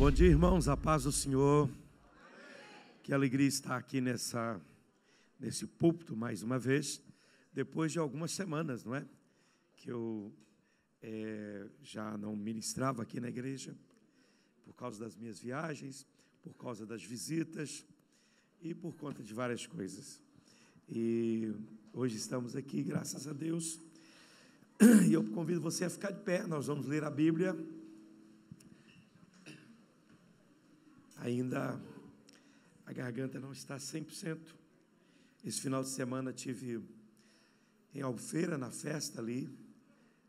Bom dia, irmãos, a paz do Senhor. Que alegria estar aqui nesse púlpito mais uma vez, depois de algumas semanas, não é? Que eu já não ministrava aqui na igreja, por causa das minhas viagens, por causa das visitas e por conta de várias coisas. E hoje estamos aqui, graças a Deus, e eu convido você a ficar de pé. Nós vamos ler a Bíblia. Ainda a garganta não está 100%. Esse final de semana tive em Albufeira, na festa ali.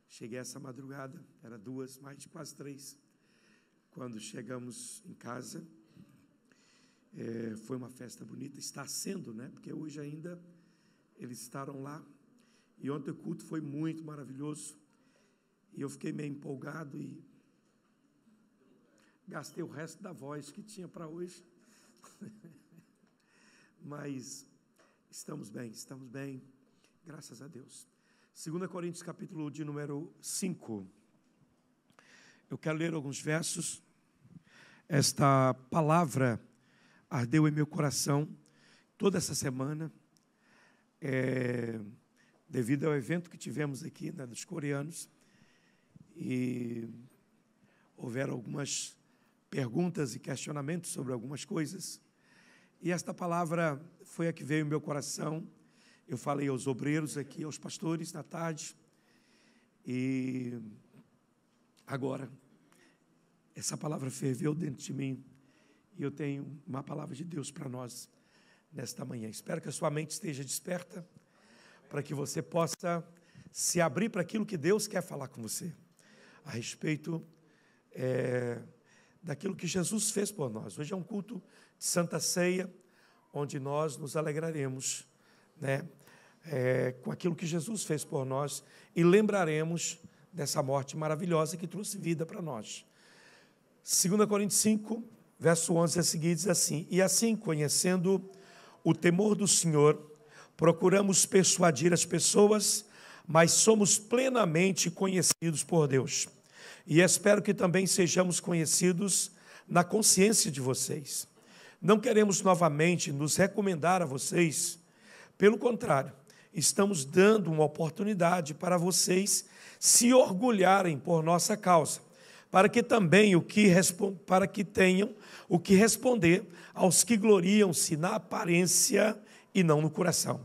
Cheguei essa madrugada, era 2, mais de quase 3. Quando chegamos em casa, foi uma festa bonita, está sendo, né? Porque hoje ainda eles estarão lá. E ontem o culto foi muito maravilhoso. E eu fiquei meio empolgado e gastei o resto da voz que tinha para hoje. Mas estamos bem, graças a Deus. 2 Coríntios, capítulo de número 5. Eu quero ler alguns versos. Esta palavra ardeu em meu coração toda essa semana, devido ao evento que tivemos aqui, né, dos coreanos, e houveram algumas perguntas e questionamentos sobre algumas coisas, e esta palavra foi a que veio em meu coração. Eu falei aos obreiros aqui, aos pastores na tarde, e agora essa palavra ferveu dentro de mim, e eu tenho uma palavra de Deus para nós nesta manhã. Espero que a sua mente esteja desperta, para que você possa se abrir para aquilo que Deus quer falar com você, a respeito daquilo que Jesus fez por nós. Hoje é um culto de Santa Ceia, onde nós nos alegraremos, né, com aquilo que Jesus fez por nós, e lembraremos dessa morte maravilhosa que trouxe vida para nós. 2 Coríntios 5, verso 11 a seguir, diz assim: e assim, conhecendo o temor do Senhor, procuramos persuadir as pessoas, mas somos plenamente conhecidos por Deus. E espero que também sejamos conhecidos na consciência de vocês. Não queremos novamente nos recomendar a vocês, pelo contrário, estamos dando uma oportunidade para vocês se orgulharem por nossa causa, para que também tenham o que responder aos que gloriam-se na aparência e não no coração.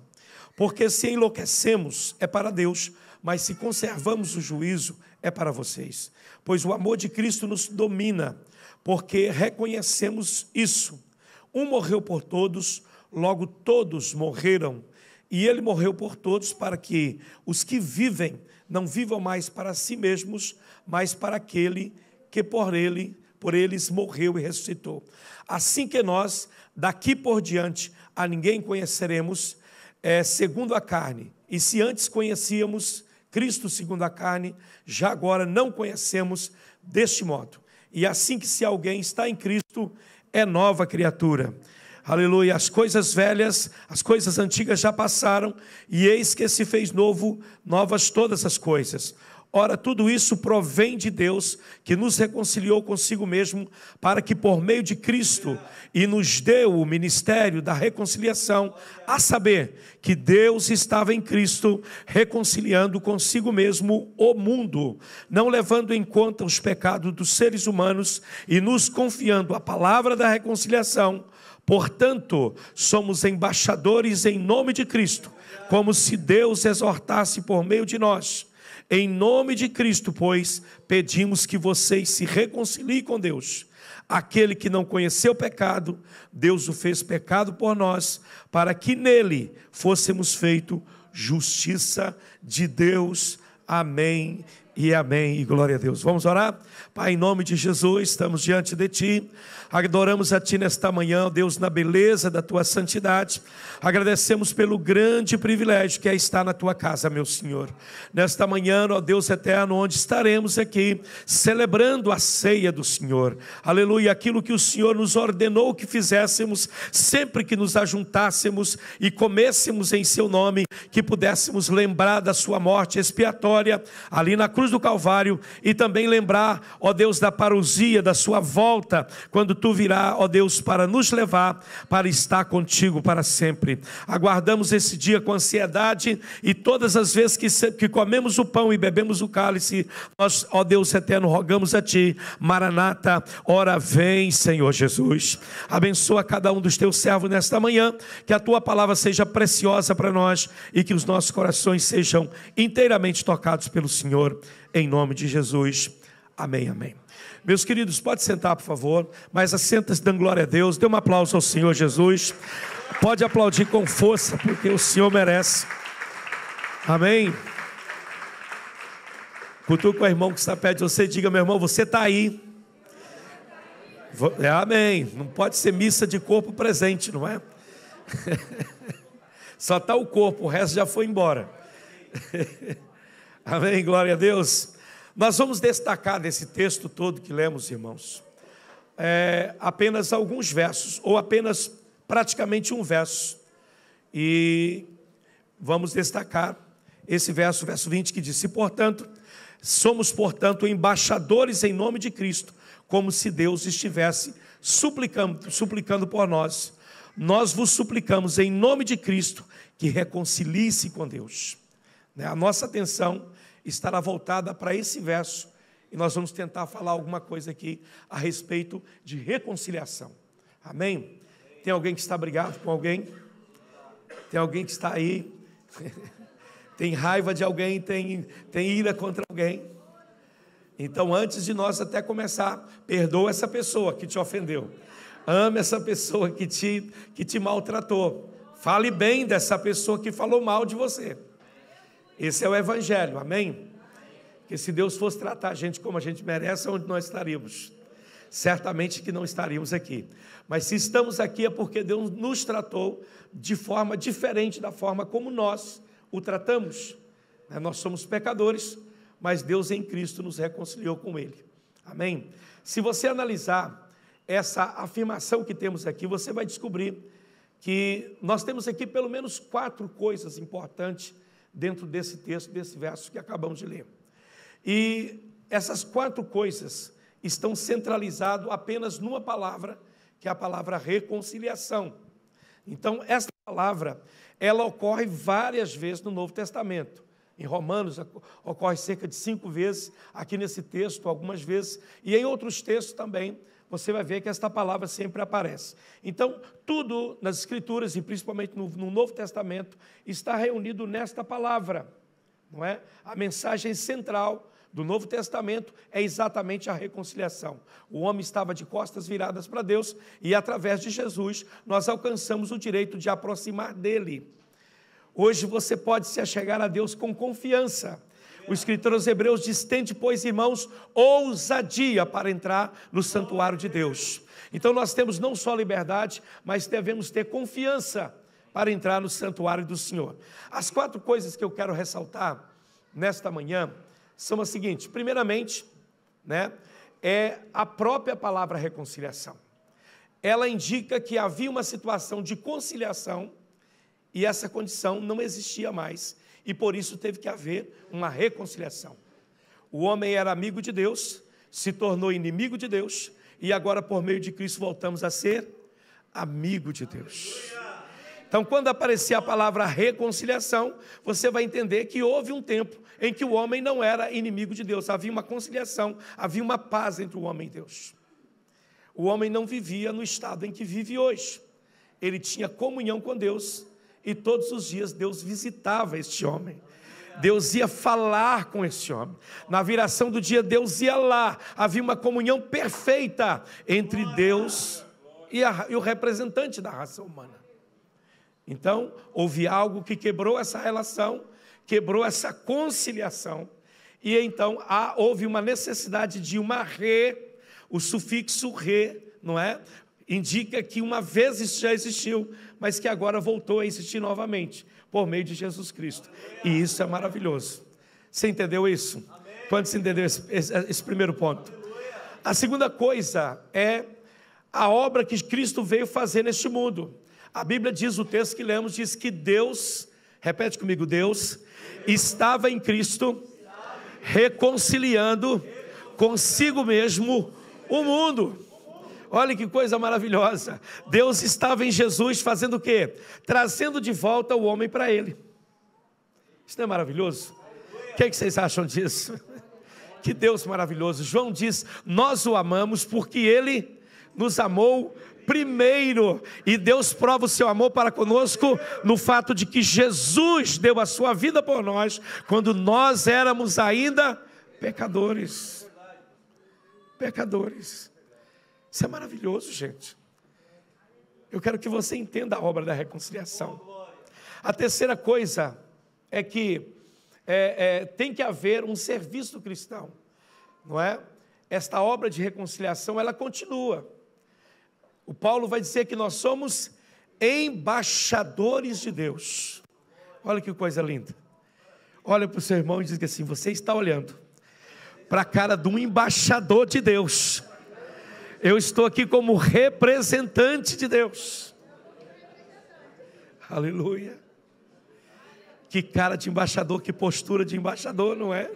Porque se enlouquecemos é para Deus, mas se conservamos o juízo é para vocês. Pois o amor de Cristo nos domina, porque reconhecemos isso. Um morreu por todos, logo todos morreram. E ele morreu por todos para que os que vivem não vivam mais para si mesmos, mas para aquele que por eles morreu e ressuscitou. Assim que nós, daqui por diante, a ninguém conheceremos segundo a carne. E se antes conhecíamos Cristo segundo a carne, já agora não conhecemos deste modo. E assim que se alguém está em Cristo, é nova criatura. Aleluia, as coisas velhas, as coisas antigas já passaram, e eis que se fez novas todas as coisas. Ora, tudo isso provém de Deus, que nos reconciliou consigo mesmo, para que por meio de Cristo, e nos deu o ministério da reconciliação, a saber, que Deus estava em Cristo, reconciliando consigo mesmo o mundo, não levando em conta os pecados dos seres humanos, e nos confiando a palavra da reconciliação. Portanto, somos embaixadores em nome de Cristo, como se Deus exortasse por meio de nós. Em nome de Cristo, pois, pedimos que vocês se reconciliem com Deus. Aquele que não conheceu o pecado, Deus o fez pecado por nós, para que nele fôssemos feitos justiça de Deus. Amém e amém, e glória a Deus. Vamos orar? Pai, em nome de Jesus, estamos diante de Ti, adoramos a Ti nesta manhã, Deus, na beleza da Tua santidade, agradecemos pelo grande privilégio que é estar na Tua casa, meu Senhor, nesta manhã, ó Deus eterno, onde estaremos aqui, celebrando a ceia do Senhor, aleluia, aquilo que o Senhor nos ordenou que fizéssemos, sempre que nos ajuntássemos e comêssemos em Seu nome, que pudéssemos lembrar da Sua morte expiatória, ali na cruz cruz do Calvário, e também lembrar, ó Deus, da parousia, da sua volta, quando tu virá, ó Deus, para nos levar, para estar contigo para sempre. Aguardamos esse dia com ansiedade, e todas as vezes que comemos o pão e bebemos o cálice, nós, ó Deus eterno, rogamos a ti, Maranata, ora vem, Senhor Jesus. Abençoa cada um dos teus servos nesta manhã, que a tua palavra seja preciosa para nós, e que os nossos corações sejam inteiramente tocados pelo Senhor, em nome de Jesus, amém, amém. Meus queridos, pode sentar por favor, mas assenta-se dando glória a Deus, dê um aplauso ao Senhor Jesus, pode aplaudir com força, porque o Senhor merece, amém. Cutuca o irmão que está perto de você, diga: meu irmão, você está aí, amém. Não pode ser missa de corpo presente, não é? Só está o corpo, o resto já foi embora. Amém, glória a Deus. Nós vamos destacar desse texto todo que lemos, irmãos, apenas alguns versos, ou apenas praticamente um verso. E vamos destacar esse verso 20, que diz: portanto, somos, portanto, embaixadores em nome de Cristo, como se Deus estivesse suplicando por nós. Nós vos suplicamos em nome de Cristo, que reconcilie-se com Deus. A nossa atenção estará voltada para esse verso, e nós vamos tentar falar alguma coisa aqui a respeito de reconciliação. Amém? Tem alguém que está brigado com alguém? Tem alguém que está aí? Tem raiva de alguém? Tem ira contra alguém? Então, antes de nós até começar, perdoa essa pessoa que te ofendeu. Ame essa pessoa que te maltratou. Fale bem dessa pessoa que falou mal de você. Esse é o Evangelho, amém? Porque se Deus fosse tratar a gente como a gente merece, onde nós estaríamos? Certamente que não estaríamos aqui. Mas se estamos aqui é porque Deus nos tratou de forma diferente da forma como nós o tratamos. Nós somos pecadores, mas Deus em Cristo nos reconciliou com Ele. Amém? Se você analisar essa afirmação que temos aqui, você vai descobrir que nós temos aqui pelo menos 4 coisas importantes dentro desse texto, desse verso que acabamos de ler. E essas 4 coisas estão centralizadas apenas numa palavra, que é a palavra reconciliação. Então, essa palavra, ela ocorre várias vezes no Novo Testamento. Em Romanos ocorre cerca de 5 vezes, aqui nesse texto algumas vezes, e em outros textos também, você vai ver que esta palavra sempre aparece. Então, tudo nas Escrituras, e principalmente no Novo Testamento, está reunido nesta palavra, não é? A mensagem central do Novo Testamento é exatamente a reconciliação. O homem estava de costas viradas para Deus, e através de Jesus, nós alcançamos o direito de aproximar dele. Hoje você pode se achegar a Deus com confiança. O escritor aos Hebreus diz: tende, pois, irmãos, ousadia para entrar no santuário de Deus. Então nós temos não só liberdade, mas devemos ter confiança para entrar no santuário do Senhor. As 4 coisas que eu quero ressaltar nesta manhã são as seguintes. Primeiramente, é a própria palavra reconciliação. Ela indica que havia uma situação de conciliação e essa condição não existia mais. E por isso teve que haver uma reconciliação. O homem era amigo de Deus, se tornou inimigo de Deus, e agora por meio de Cristo voltamos a ser amigo de Deus. Então, quando aparecer a palavra reconciliação, você vai entender que houve um tempo em que o homem não era inimigo de Deus, havia uma conciliação, havia uma paz entre o homem e Deus. O homem não vivia no estado em que vive hoje. Ele tinha comunhão com Deus, e todos os dias Deus visitava este homem. Deus ia falar com este homem. Na viração do dia, Deus ia lá. Havia uma comunhão perfeita entre Deus e o representante da raça humana. Então, houve algo que quebrou essa relação, quebrou essa conciliação. E então, houve uma necessidade de uma o sufixo re, não é? Indica que uma vez isso já existiu, mas que agora voltou a existir novamente, por meio de Jesus Cristo. E isso é maravilhoso. Você entendeu isso? Quantos entenderam esse primeiro ponto? A segunda coisa é a obra que Cristo veio fazer neste mundo. A Bíblia diz, o texto que lemos, diz que Deus, repete comigo, Deus estava em Cristo reconciliando consigo mesmo o mundo. Olha que coisa maravilhosa. Deus estava em Jesus fazendo o quê? Trazendo de volta o homem para Ele. Isso não é maravilhoso? O que vocês acham disso? Que Deus maravilhoso. João diz: nós o amamos porque Ele nos amou primeiro. E Deus prova o seu amor para conosco no fato de que Jesus deu a sua vida por nós quando nós éramos ainda pecadores. Pecadores. Isso é maravilhoso, gente. Eu quero que você entenda a obra da reconciliação. A terceira coisa é que tem que haver um serviço cristão, não é? Esta obra de reconciliação, ela continua. O Paulo vai dizer que nós somos embaixadores de Deus. Olha que coisa linda. Olha para o seu irmão e diz assim: você está olhando para a cara de um embaixador de Deus. Eu estou aqui como representante de Deus. Aleluia. Que cara de embaixador, que postura de embaixador, não é?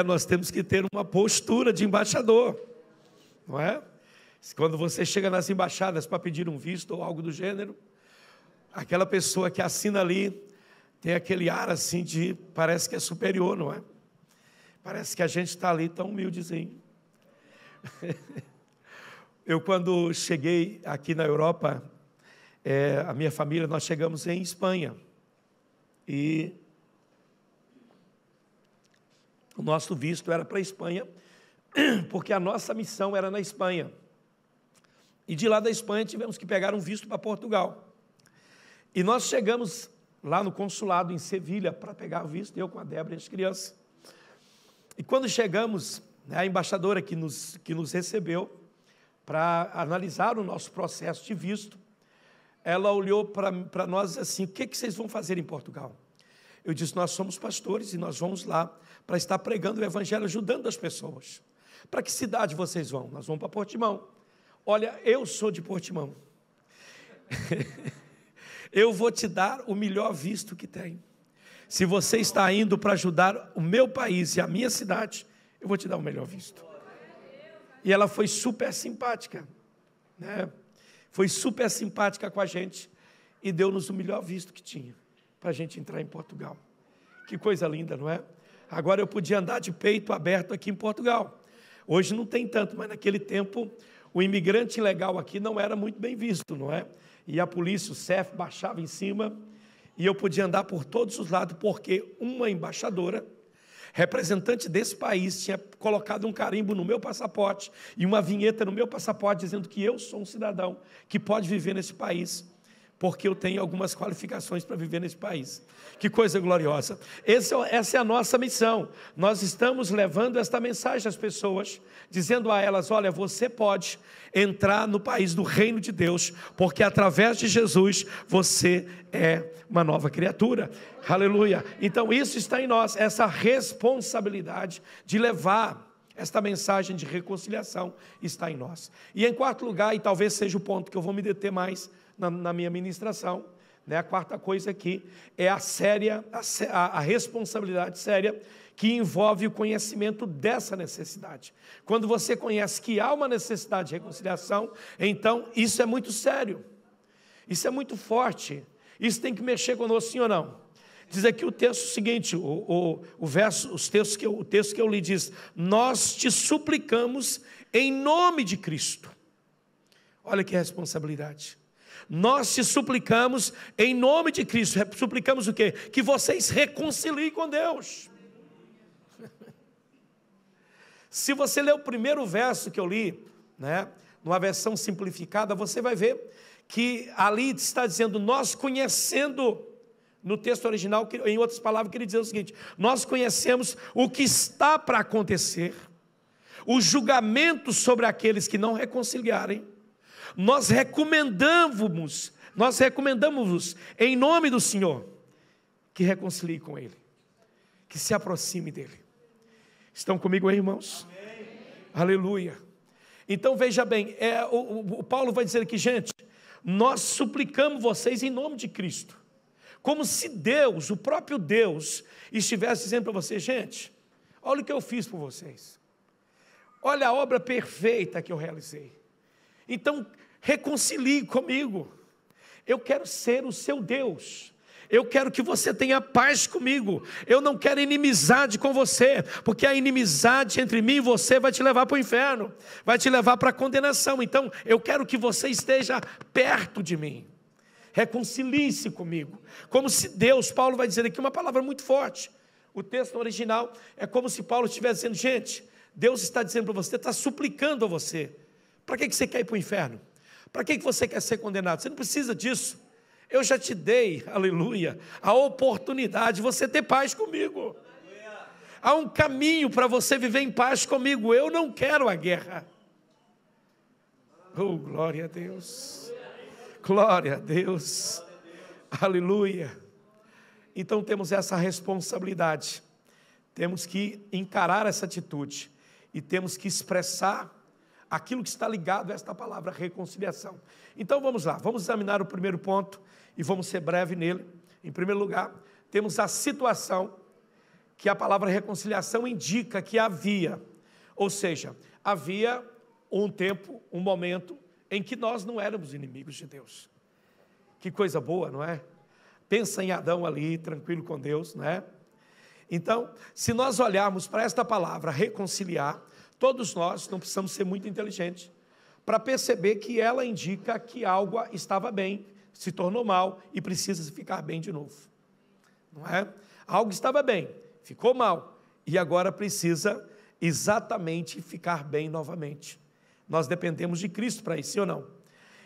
Nós temos que ter uma postura de embaixador, não é? Quando você chega nas embaixadas para pedir um visto ou algo do gênero, aquela pessoa que assina ali tem aquele ar assim de, parece que é superior, não é? Parece que a gente está ali tão humildezinho. Eu, quando cheguei aqui na Europa, a minha família, nós chegamos em Espanha. E o nosso visto era para a Espanha, porque a nossa missão era na Espanha. E de lá da Espanha tivemos que pegar um visto para Portugal. E nós chegamos lá no consulado em Sevilha para pegar o visto, eu com a Débora e as crianças. E quando chegamos, a embaixadora que nos recebeu para analisar o nosso processo de visto, ela olhou para nós assim: o que vocês vão fazer em Portugal? Eu disse: nós somos pastores e nós vamos lá para estar pregando o evangelho, ajudando as pessoas. Para que cidade vocês vão? Nós vamos para Portimão. Olha, eu sou de Portimão. Eu vou te dar o melhor visto que tem. Se você está indo para ajudar o meu país e a minha cidade, eu vou te dar o melhor visto. E ela foi super simpática, né? Foi super simpática com a gente e deu-nos o melhor visto que tinha para a gente entrar em Portugal. Que coisa linda, não é? Agora eu podia andar de peito aberto aqui em Portugal. Hoje não tem tanto, mas naquele tempo o imigrante ilegal aqui não era muito bem visto, não é? E a polícia, o CEF, baixava em cima e eu podia andar por todos os lados, porque uma embaixadora, representante desse país, tinha colocado um carimbo no meu passaporte e uma vinheta no meu passaporte dizendo que eu sou um cidadão que pode viver nesse país, porque eu tenho algumas qualificações para viver nesse país. Que coisa gloriosa. Essa é a nossa missão. Nós estamos levando esta mensagem às pessoas, dizendo a elas: olha, você pode entrar no país do reino de Deus, porque através de Jesus você é uma nova criatura. Aleluia. Então isso está em nós, essa responsabilidade de levar esta mensagem de reconciliação está em nós. E em quarto lugar, e talvez seja o ponto que eu vou me deter mais na minha ministração, né? A quarta coisa aqui é a responsabilidade séria que envolve o conhecimento dessa necessidade. Quando você conhece que há uma necessidade de reconciliação, então isso é muito sério, isso é muito forte, isso tem que mexer conosco, sim ou não? Diz aqui o texto seguinte, o texto que eu li diz: nós te suplicamos em nome de Cristo. Olha que responsabilidade. Nós te suplicamos em nome de Cristo. Suplicamos o quê? Que vocês reconciliem com Deus. Se você ler o primeiro verso que eu li, né, numa versão simplificada, você vai ver que ali está dizendo: nós conhecendo, no texto original, em outras palavras, queria dizer o seguinte: nós conhecemos o que está para acontecer, o julgamento sobre aqueles que não reconciliarem. Nós recomendamos em nome do Senhor que reconcilie com Ele, que se aproxime dEle. Estão comigo aí, irmãos? Amém. Aleluia. Então veja bem, o Paulo vai dizer aqui: gente, nós suplicamos vocês em nome de Cristo. Como se Deus, o próprio Deus, estivesse dizendo para você: gente, olha o que eu fiz por vocês. Olha a obra perfeita que eu realizei. Então, reconcilie comigo. Eu quero ser o seu Deus. Eu quero que você tenha paz comigo. Eu não quero inimizade com você, porque a inimizade entre mim e você vai te levar para o inferno, vai te levar para a condenação. Então, eu quero que você esteja perto de mim. Reconcilie-se comigo. Como se Deus, Paulo vai dizer aqui uma palavra muito forte. O texto original é como se Paulo estivesse dizendo: gente, Deus está dizendo para você, está suplicando a você. Para que você quer ir para o inferno? Para que você quer ser condenado? Você não precisa disso. Eu já te dei, aleluia, a oportunidade de você ter paz comigo. Há um caminho para você viver em paz comigo. Eu não quero a guerra. Oh, glória a Deus. Glória a Deus. Aleluia. Então temos essa responsabilidade. Temos que encarar essa atitude. E temos que expressar aquilo que está ligado a esta palavra reconciliação. Então vamos lá, vamos examinar o primeiro ponto e vamos ser breve nele. Em primeiro lugar, temos a situação que a palavra reconciliação indica que havia. Ou seja, havia um tempo, um momento em que nós não éramos inimigos de Deus. Que coisa boa, não é? Pensa em Adão ali, tranquilo com Deus, não é? Então, se nós olharmos para esta palavra reconciliar, todos nós não precisamos ser muito inteligentes para perceber que ela indica que algo estava bem, se tornou mal e precisa ficar bem de novo. Não é? Algo estava bem, ficou mal e agora precisa exatamente ficar bem novamente. Nós dependemos de Cristo para isso, sim ou não?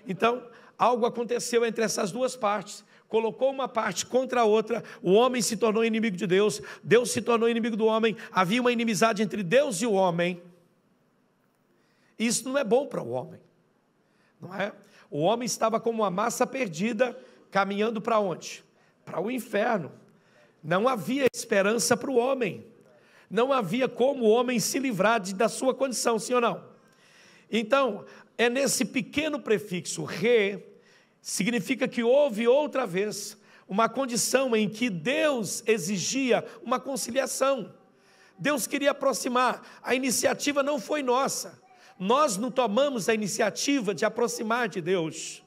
Então, algo aconteceu entre essas duas partes, colocou uma parte contra a outra, o homem se tornou inimigo de Deus, Deus se tornou inimigo do homem, havia uma inimizade entre Deus e o homem. Isso não é bom para o homem, não é? O homem estava como uma massa perdida, caminhando para onde? Para o inferno. Não havia esperança para o homem, não havia como o homem se livrar da sua condição, sim ou não? Então, é nesse pequeno prefixo, re, significa que houve outra vez uma condição em que Deus exigia uma conciliação. Deus queria aproximar, a iniciativa não foi nossa. Nós não tomamos a iniciativa de aproximar de Deus.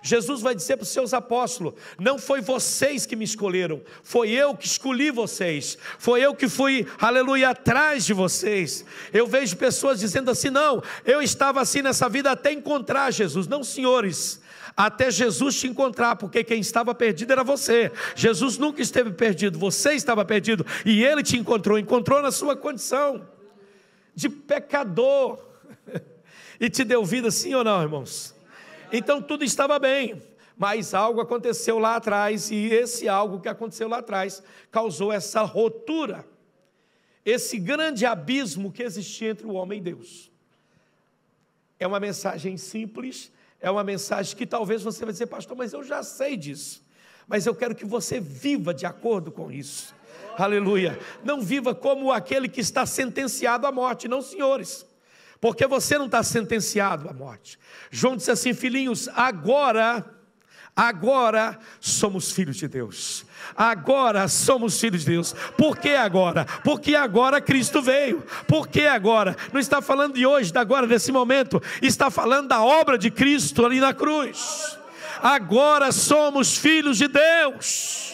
Jesus vai dizer para os seus apóstolos: não foi vocês que me escolheram, foi eu que escolhi vocês, foi eu que fui, aleluia, atrás de vocês. Eu vejo pessoas dizendo assim: não, eu estava assim nessa vida até encontrar Jesus. Não, senhores, até Jesus te encontrar, porque quem estava perdido era você. Jesus nunca esteve perdido, você estava perdido, e Ele te encontrou na sua condição de pecador, e te deu vida, sim ou não, irmãos? Então tudo estava bem, mas algo aconteceu lá atrás, e esse algo que aconteceu lá atrás causou essa ruptura, esse grande abismo que existia entre o homem e Deus. É uma mensagem simples, é uma mensagem que talvez você vai dizer: pastor, mas eu já sei disso, mas eu quero que você viva de acordo com isso. Aleluia. Não viva como aquele que está sentenciado à morte, não, senhores, porque você não está sentenciado à morte. João disse assim: filhinhos, agora somos filhos de Deus. Agora somos filhos de Deus. Por que agora? Porque agora Cristo veio. Por que agora? Não está falando de hoje, de agora, desse momento. Está falando da obra de Cristo ali na cruz. Agora somos filhos de Deus.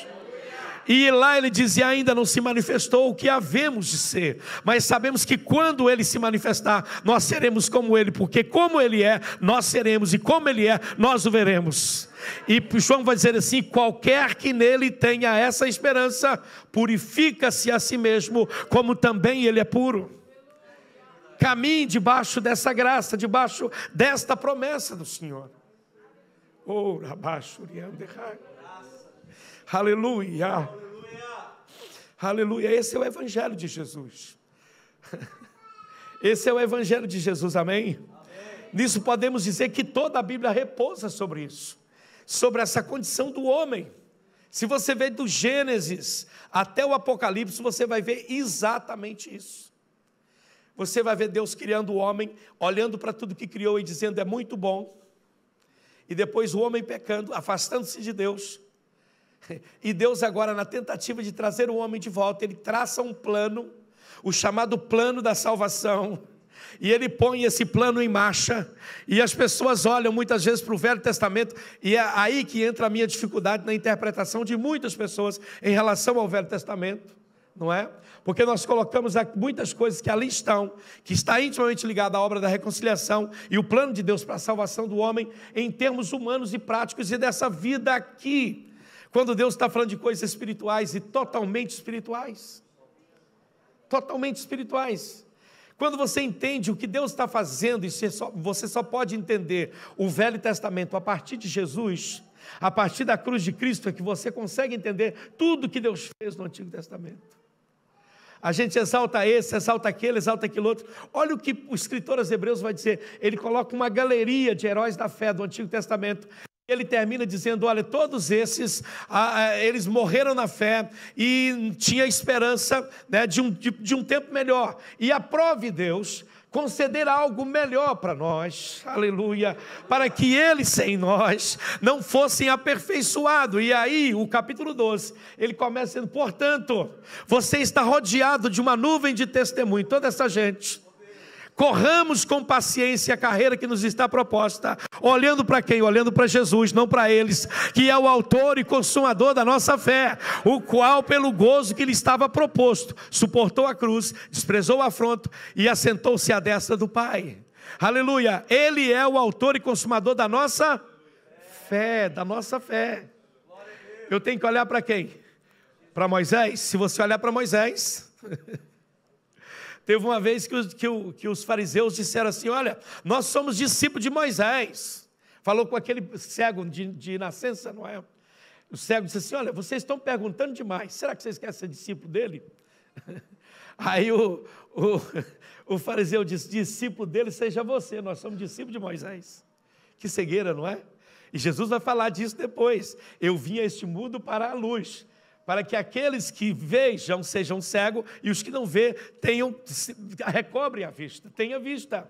E lá ele dizia: ainda não se manifestou o que havemos de ser, mas sabemos que quando ele se manifestar, nós seremos como ele, porque como ele é, nós seremos, e como ele é, nós o veremos. E João vai dizer assim: qualquer que nele tenha essa esperança, purifica-se a si mesmo, como também ele é puro. Caminhe debaixo dessa graça, debaixo desta promessa do Senhor. Oh, aleluia, aleluia. Esse é o Evangelho de Jesus. Esse é o Evangelho de Jesus, amém? Nisso podemos dizer que toda a Bíblia repousa sobre isso, sobre essa condição do homem. Se você ver do Gênesis até o Apocalipse, você vai ver exatamente isso. Você vai ver Deus criando o homem, olhando para tudo que criou e dizendo: é muito bom. E depois o homem pecando, afastando-se de Deus, E Deus agora, na tentativa de trazer o homem de volta, Ele traça um plano, o chamado plano da salvação, e Ele põe esse plano em marcha, e as pessoas olham muitas vezes para o Velho Testamento, e é aí que entra a minha dificuldade na interpretação de muitas pessoas em relação ao Velho Testamento, não é? Porque nós colocamos muitas coisas que ali estão, que está intimamente ligada à obra da reconciliação e o plano de Deus para a salvação do homem em termos humanos e práticos e dessa vida aqui, quando Deus está falando de coisas espirituais e totalmente espirituais. Totalmente espirituais. Quando você entende o que Deus está fazendo, e você só pode entender o Velho Testamento a partir de Jesus, a partir da cruz de Cristo, é que você consegue entender tudo que Deus fez no Antigo Testamento. A gente exalta esse, exalta aquele, exalta aquele outro. Olha o que o escritor aos Hebreus vai dizer. Ele coloca uma galeria de heróis da fé do Antigo Testamento. Ele termina dizendo, olha, todos esses, eles morreram na fé e tinha esperança, né, de um tempo melhor. E aprove Deus conceder algo melhor para nós, aleluia, para que eles sem nós não fossem aperfeiçoados. E aí, o capítulo 12, ele começa dizendo, portanto, você está rodeado de uma nuvem de testemunho, toda essa gente. Corramos com paciência a carreira que nos está proposta, olhando para quem? Olhando para Jesus, não para eles, que é o autor e consumador da nossa fé, o qual pelo gozo que lhe estava proposto, suportou a cruz, desprezou o afronto e assentou-se à destra do Pai. Aleluia, Ele é o autor e consumador da nossa fé, da nossa fé. Eu tenho que olhar para quem? Para Moisés? Se você olhar para Moisés... Teve uma vez que os fariseus disseram assim, olha, nós somos discípulos de Moisés. Falou com aquele cego de nascença, não é? O cego disse assim, olha, vocês estão perguntando demais, será que vocês querem ser discípulo dele? Aí o fariseu disse, discípulo dele seja você, nós somos discípulos de Moisés. Que cegueira, não é? E Jesus vai falar disso depois. Eu vim a este mundo para a luz, para que aqueles que vejam sejam cegos e os que não vê recobrem a vista, tenham vista.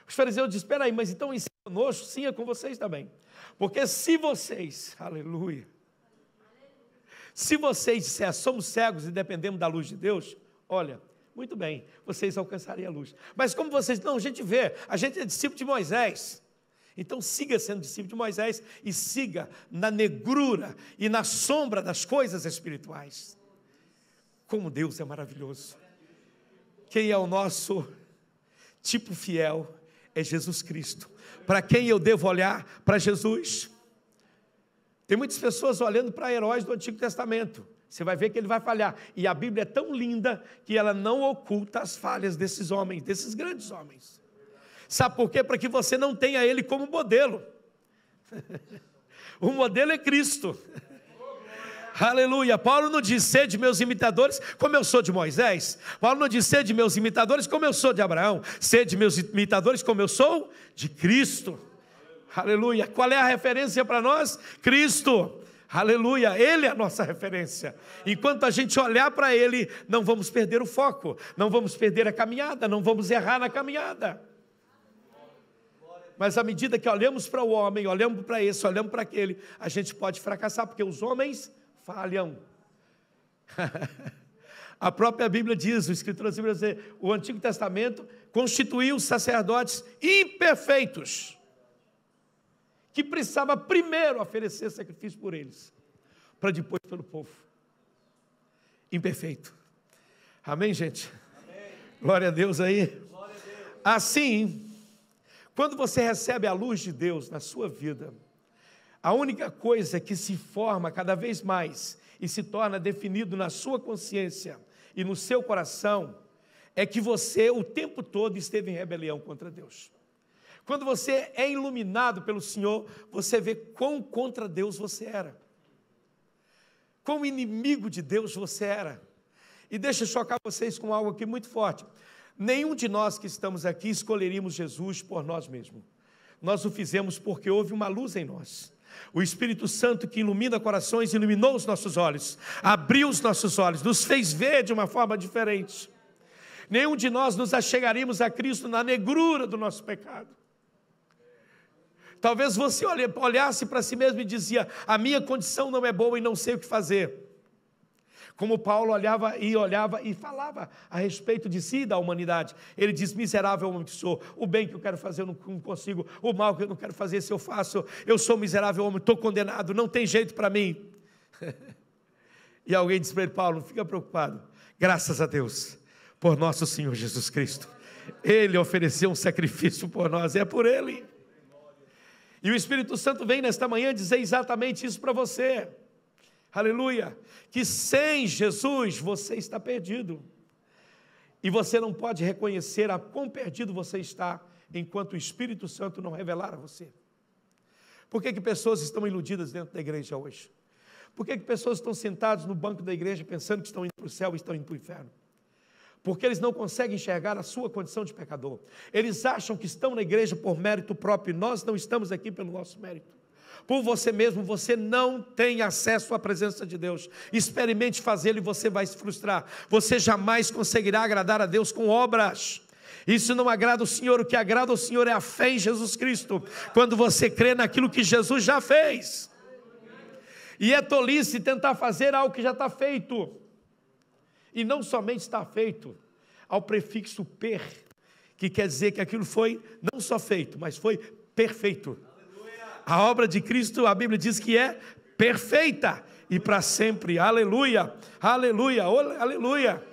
Os fariseus dizem, espera aí, mas então isso é conosco? Sim, é com vocês também. Porque se vocês, aleluia, se vocês disserem, somos cegos e dependemos da luz de Deus, olha, muito bem, vocês alcançariam a luz. Mas como vocês, não, a gente vê, a gente é discípulo de Moisés. Então siga sendo discípulo de Moisés e siga na negrura e na sombra das coisas espirituais. Como Deus é maravilhoso. Quem é o nosso tipo fiel é Jesus Cristo. Para quem eu devo olhar? Para Jesus. Tem muitas pessoas olhando para heróis do Antigo Testamento. Você vai ver que ele vai falhar. E a Bíblia é tão linda que ela não oculta as falhas desses homens, desses grandes homens. Sabe por quê? Para que você não tenha ele como modelo. O modelo é Cristo. Aleluia. Paulo não diz, sede meus imitadores como eu sou de Moisés. Paulo não diz, sede meus imitadores como eu sou de Abraão. Sede meus imitadores como eu sou de Cristo. Aleluia. Qual é a referência para nós? Cristo. Aleluia, Ele é a nossa referência. Enquanto a gente olhar para Ele, não vamos perder o foco, não vamos perder a caminhada, não vamos errar na caminhada. Mas à medida que olhamos para o homem, olhamos para esse, olhamos para aquele, a gente pode fracassar, porque os homens falham. A própria Bíblia diz, o escritor da Bíblia diz, o Antigo Testamento constituiu os sacerdotes imperfeitos, que precisava primeiro oferecer sacrifício por eles, para depois pelo povo. Imperfeito. Amém, gente? Amém. Glória a Deus aí. Glória a Deus. Assim, quando você recebe a luz de Deus na sua vida, a única coisa que se forma cada vez mais e se torna definido na sua consciência e no seu coração, é que você o tempo todo esteve em rebelião contra Deus. Quando você é iluminado pelo Senhor, você vê quão contra Deus você era. Quão inimigo de Deus você era. E deixa eu chocar vocês com algo aqui muito forte. Nenhum de nós que estamos aqui escolheríamos Jesus por nós mesmos. Nós o fizemos porque houve uma luz em nós. O Espírito Santo que ilumina corações, iluminou os nossos olhos, abriu os nossos olhos, nos fez ver de uma forma diferente. Nenhum de nós nos achegaríamos a Cristo na negrura do nosso pecado. Talvez você olhasse para si mesmo e dizia: a minha condição não é boa e não sei o que fazer. Como Paulo olhava e falava a respeito de si e da humanidade. Ele diz: miserável homem que sou, o bem que eu quero fazer eu não consigo, o mal que eu não quero fazer se eu faço, eu sou miserável homem, estou condenado, não tem jeito para mim. E alguém disse para ele: Paulo, não fica preocupado, graças a Deus, por nosso Senhor Jesus Cristo, Ele ofereceu um sacrifício por nós, é por Ele. E o Espírito Santo vem nesta manhã dizer exatamente isso para você. Aleluia, que sem Jesus você está perdido, e você não pode reconhecer a quão perdido você está, enquanto o Espírito Santo não revelar a você. Por que pessoas estão iludidas dentro da igreja hoje? Por que pessoas estão sentadas no banco da igreja pensando que estão indo para o céu e estão indo para o inferno? Porque eles não conseguem enxergar a sua condição de pecador. Eles acham que estão na igreja por mérito próprio, e nós não estamos aqui pelo nosso mérito. Por você mesmo, você não tem acesso à presença de Deus. Experimente fazê-lo e você vai se frustrar. Você jamais conseguirá agradar a Deus com obras. Isso não agrada o Senhor. O que agrada ao Senhor é a fé em Jesus Cristo, quando você crê naquilo que Jesus já fez. E é tolice tentar fazer algo que já está feito. E não somente está feito, ao prefixo per, que quer dizer que aquilo foi não só feito, mas foi perfeito. A obra de Cristo, a Bíblia diz que é perfeita e para sempre. Aleluia, aleluia, aleluia.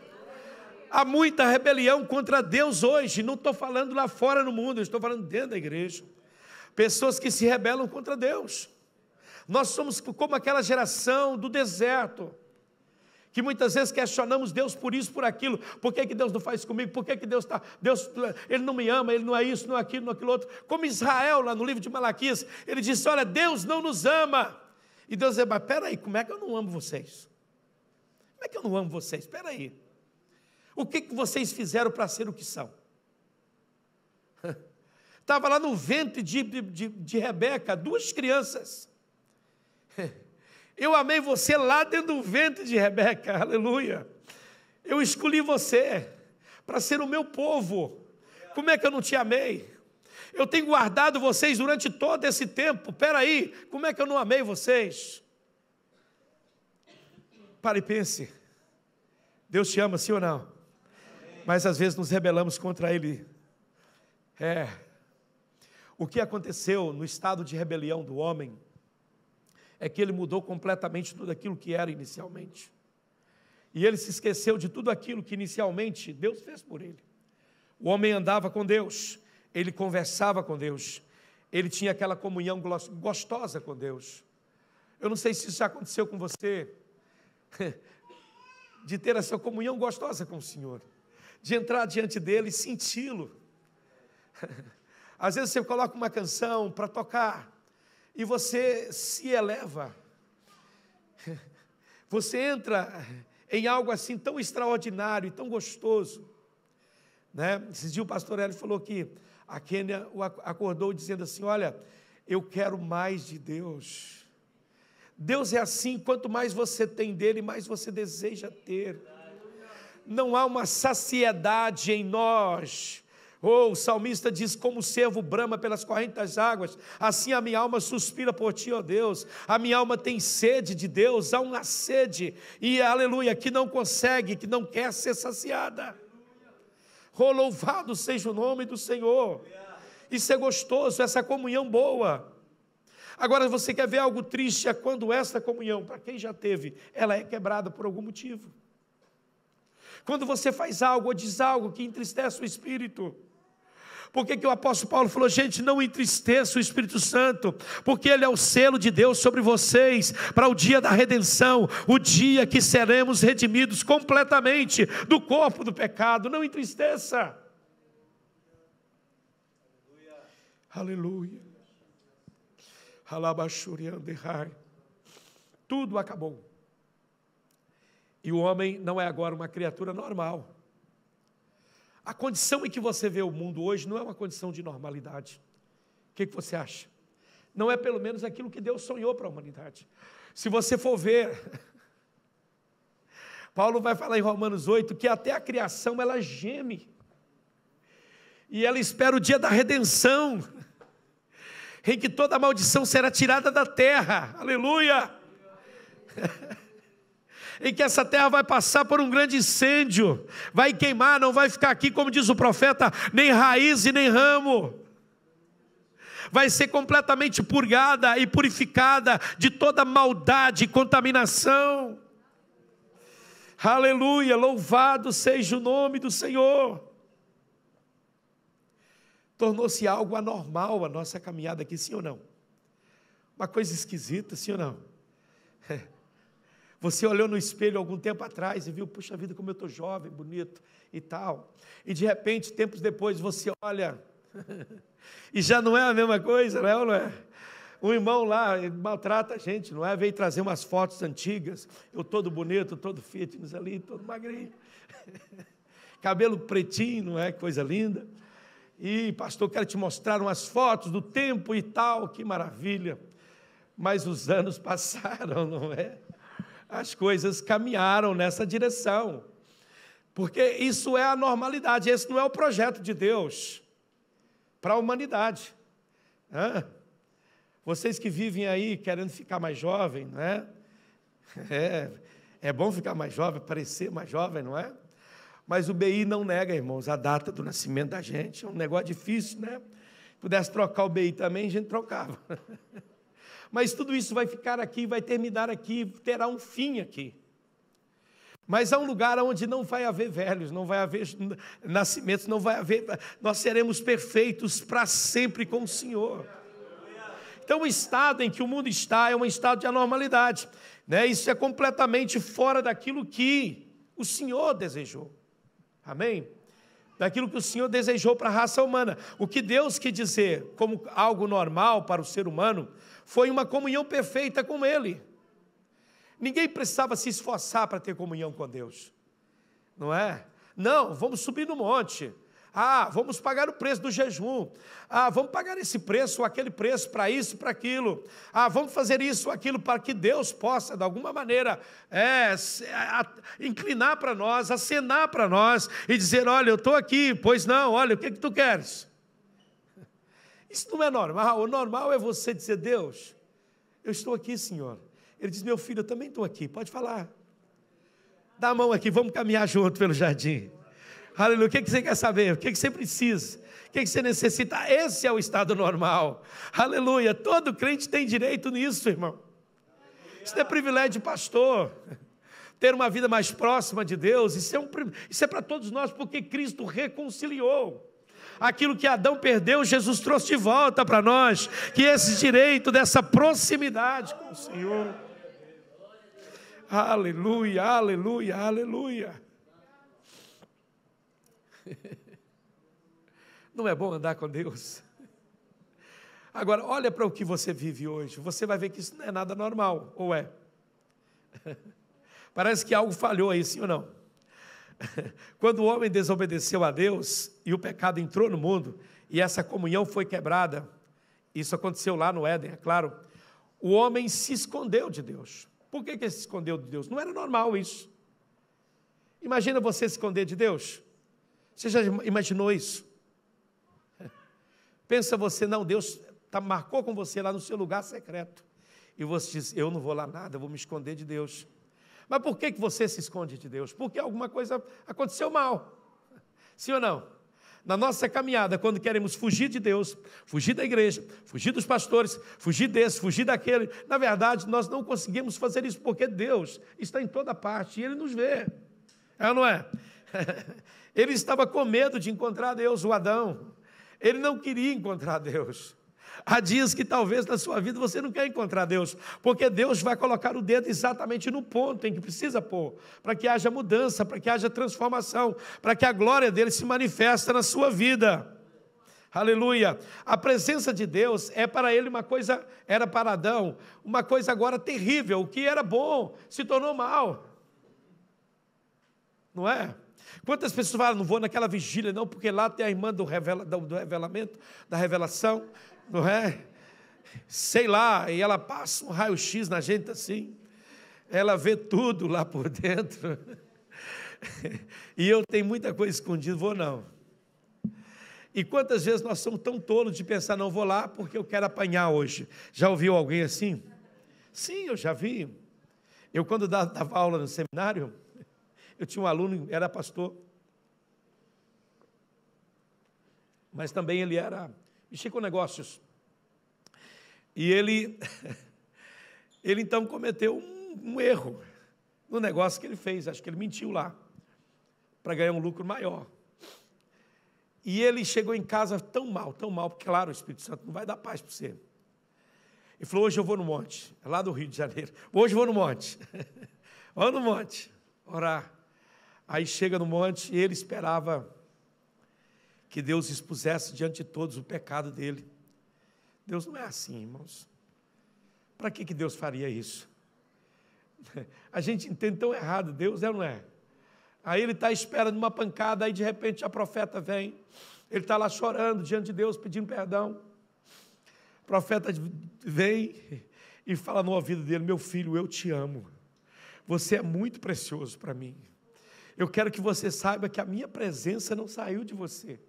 Há muita rebelião contra Deus hoje. Não estou falando lá fora no mundo, eu estou falando dentro da igreja. Pessoas que se rebelam contra Deus. Nós somos como aquela geração do deserto, que muitas vezes questionamos Deus por isso, por aquilo. Por que Deus não faz comigo? Por que Deus Ele não me ama, Ele não é isso, não é aquilo, não é aquilo outro. Como Israel, lá no livro de Malaquias, ele disse: olha, Deus não nos ama. E Deus diz: mas peraí, como é que eu não amo vocês? Como é que eu não amo vocês? Peraí. O que vocês fizeram para ser o que são? Estava lá no ventre de Rebeca, 2 crianças. Eu amei você lá dentro do ventre de Rebeca, aleluia. Eu escolhi você para ser o meu povo. Como é que eu não te amei? Eu tenho guardado vocês durante todo esse tempo. Espera aí, como é que eu não amei vocês? Pare e pense. Deus te ama, sim ou não? Mas às vezes nos rebelamos contra Ele. O que aconteceu no estado de rebelião do homem é que ele mudou completamente tudo aquilo que era inicialmente. E ele se esqueceu de tudo aquilo que inicialmente Deus fez por ele. O homem andava com Deus, ele conversava com Deus, ele tinha aquela comunhão gostosa com Deus. Eu não sei se isso já aconteceu com você, de ter essa comunhão gostosa com o Senhor, de entrar diante dele e senti-lo. Às vezes você coloca uma canção para tocar, e você se eleva, você entra em algo assim tão extraordinário e tão gostoso, né? Esses dias o pastor Hélio falou que a Kênia acordou dizendo assim: olha, eu quero mais de Deus. Deus é assim, quanto mais você tem dele, mais você deseja ter. Não há uma saciedade em nós. O salmista diz: como o cervo brama pelas correntes das águas, assim a minha alma suspira por ti, ó Deus. A minha alma tem sede de Deus, há uma sede, e aleluia, que não consegue, que não quer ser saciada. Oh, louvado seja o nome do Senhor. Isso é gostoso, essa comunhão boa. Agora você quer ver algo triste? É quando essa comunhão, para quem já teve, ela é quebrada por algum motivo. Quando você faz algo ou diz algo que entristece o Espírito. Por que o apóstolo Paulo falou: gente, não entristeça o Espírito Santo, porque ele é o selo de Deus sobre vocês, para o dia da redenção, o dia que seremos redimidos completamente do corpo do pecado. Não entristeça. Aleluia. Tudo acabou. E o homem não é agora uma criatura normal. A condição em que você vê o mundo hoje não é uma condição de normalidade. O que você acha? Não é pelo menos aquilo que Deus sonhou para a humanidade. Se você for ver, Paulo vai falar em Romanos 8 que até a criação ela geme. E ela espera o dia da redenção. em que toda maldição será tirada da terra, aleluia, em que essa terra vai passar por um grande incêndio, vai queimar, não vai ficar aqui, como diz o profeta, nem raiz e nem ramo, vai ser completamente purgada e purificada de toda maldade e contaminação, aleluia, louvado seja o nome do Senhor. Tornou-se algo anormal a nossa caminhada aqui, sim ou não? Uma coisa esquisita, sim ou não? Você olhou no espelho algum tempo atrás e viu, puxa vida, como eu estou jovem, bonito e tal. E de repente, tempos depois, você olha e já não é a mesma coisa, não é ou não é? Um irmão lá, ele maltrata a gente, não é? Veio trazer umas fotos antigas, eu todo bonito, todo fitness ali, todo magrinho. Cabelo pretinho, não é? Coisa linda. E pastor, quero te mostrar umas fotos do tempo e tal, que maravilha. Mas os anos passaram, não é? As coisas caminharam nessa direção, porque isso é a normalidade, esse não é o projeto de Deus para a humanidade. Vocês que vivem aí querendo ficar mais jovem, não é? É bom ficar mais jovem, parecer mais jovem, não é? Mas o BI não nega, irmãos, a data do nascimento da gente. É um negócio difícil, né? Se pudesse trocar o BI também, a gente trocava. Mas tudo isso vai ficar aqui, vai terminar aqui, terá um fim aqui. Mas há um lugar onde não vai haver velhos, não vai haver nascimentos, não vai haver... Nós seremos perfeitos para sempre com o Senhor. Então, o estado em que o mundo está é um estado de anormalidade, né? Isso é completamente fora daquilo que o Senhor desejou. Amém? Daquilo que o Senhor desejou para a raça humana. O que Deus quis dizer como algo normal para o ser humano foi uma comunhão perfeita com Ele. Ninguém precisava se esforçar para ter comunhão com Deus, não é? Não, vamos subir no monte. Vamos pagar o preço do jejum. Vamos pagar esse preço ou aquele preço para isso, para aquilo. Vamos fazer isso ou aquilo para que Deus possa, de alguma maneira, inclinar para nós, acenar para nós e dizer, olha, eu estou aqui, pois não, olha, o que tu queres? Isso não é normal. O normal é você dizer, Deus, eu estou aqui, Senhor. Ele diz, meu filho, eu também estou aqui, pode falar. Dá a mão aqui, vamos caminhar junto pelo jardim. Aleluia, o que você quer saber? O que você precisa? O que você necessita? Esse é o estado normal. Aleluia, todo crente tem direito nisso, irmão. Isso não é privilégio de pastor. Ter uma vida mais próxima de Deus, isso é para todos nós, porque Cristo reconciliou. Aquilo que Adão perdeu, Jesus trouxe de volta para nós, que esse direito dessa proximidade com o Senhor. Aleluia, aleluia, aleluia. Não é bom andar com Deus? Agora, olha para o que você vive hoje, você vai ver que isso não é nada normal, ou é? Parece que algo falhou aí, sim ou não? Quando o homem desobedeceu a Deus e o pecado entrou no mundo e essa comunhão foi quebrada, isso aconteceu lá no Éden, é claro, o homem se escondeu de Deus. Por que ele se escondeu de Deus? Não era normal isso. Imagina você se esconder de Deus. Você já imaginou isso? Pensa você, não, Deus marcou com você lá no seu lugar secreto. E você diz, eu não vou lá nada, eu vou me esconder de Deus. Mas por que você se esconde de Deus? Porque alguma coisa aconteceu mal. Sim ou não? Na nossa caminhada, quando queremos fugir de Deus, fugir da igreja, fugir dos pastores, fugir desse, fugir daquele, na verdade, nós não conseguimos fazer isso, porque Deus está em toda parte e Ele nos vê. É ou não é? Ele estava com medo de encontrar Deus, o Adão. Ele não queria encontrar Deus. Há dias que talvez na sua vida você não quer encontrar Deus, porque Deus vai colocar o dedo exatamente no ponto em que precisa pôr, para que haja mudança, para que haja transformação, para que a glória dele se manifeste na sua vida. Aleluia. A presença de Deus é para ele uma coisa, era para Adão, uma coisa agora terrível. O que era bom se tornou mal. Não é? Quantas pessoas falam, não vou naquela vigília não, porque lá tem a irmã do revelamento, da revelação, não é? Sei lá, e ela passa um raio-x na gente assim, ela vê tudo lá por dentro, e eu tenho muita coisa escondida, vou não. E quantas vezes nós somos tão tolos de pensar, não vou lá porque eu quero apanhar hoje. Já ouviu alguém assim? Sim, eu já vi. Eu quando dava aula no seminário, eu tinha um aluno, era pastor, mas também ele mexia com negócios. E ele então cometeu um erro no negócio que ele fez. Acho que ele mentiu lá, para ganhar um lucro maior. E ele chegou em casa tão mal, porque claro, o Espírito Santo não vai dar paz para você. Ele falou, hoje eu vou no monte, é lá do Rio de Janeiro. Hoje eu vou no monte, vou no monte, orar. Aí chega no monte e ele esperava que Deus expusesse diante de todos o pecado dele. Deus não é assim, irmãos. Para que Deus faria isso? A gente entende tão errado, Deus é ou não é? Aí ele está à espera de uma pancada, aí de repente a profeta vem, ele está lá chorando diante de Deus, pedindo perdão. O profeta vem e fala no ouvido dele, meu filho, eu te amo, você é muito precioso para mim, eu quero que você saiba que a minha presença não saiu de você.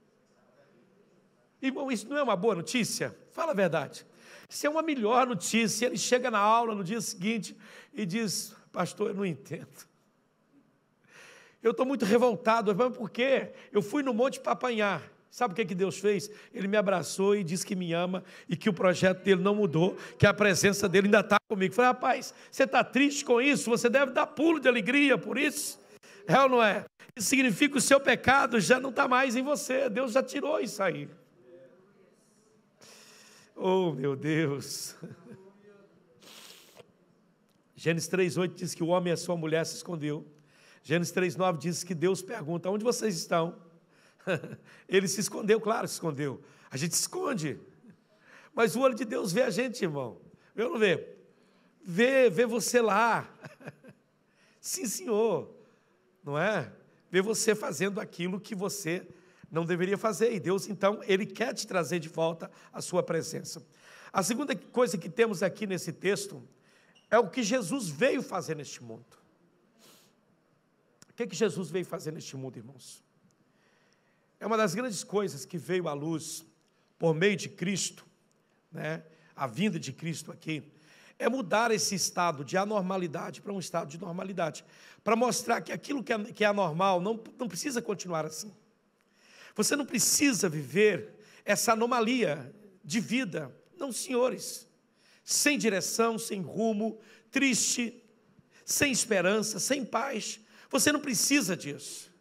Irmão, isso não é uma boa notícia? Fala a verdade. Isso é uma melhor notícia. Ele chega na aula no dia seguinte e diz, pastor, eu não entendo. Eu estou muito revoltado, mas por quê? Eu fui no monte para apanhar. Sabe o que Deus fez? Ele me abraçou e disse que me ama e que o projeto dele não mudou, que a presença dele ainda está comigo. Eu falei, rapaz, você está triste com isso? Você deve dar pulo de alegria por isso? É ou não é? Isso significa que o seu pecado já não está mais em você. Deus já tirou isso aí. Oh, meu Deus. Gênesis 3:8 diz que o homem e a sua mulher se escondeu. Gênesis 3:9 diz que Deus pergunta, onde vocês estão? Ele se escondeu, claro, se escondeu. A gente se esconde. Mas o olho de Deus vê a gente, irmão. Vê ou não vê? Vê você lá. Sim, senhor. Não é? Vê você fazendo aquilo que você não deveria fazer. E Deus, então, Ele quer te trazer de volta a sua presença. A segunda coisa que temos aqui nesse texto é o que Jesus veio fazer neste mundo. O que Jesus veio fazer neste mundo, irmãos? É uma das grandes coisas que veio à luz por meio de Cristo, né? A vinda de Cristo aqui, é mudar esse estado de anormalidade para um estado de normalidade, para mostrar que aquilo que é anormal não precisa continuar assim. Você não precisa viver essa anomalia de vida, não, senhores, sem direção, sem rumo, triste, sem esperança, sem paz. Você não precisa disso.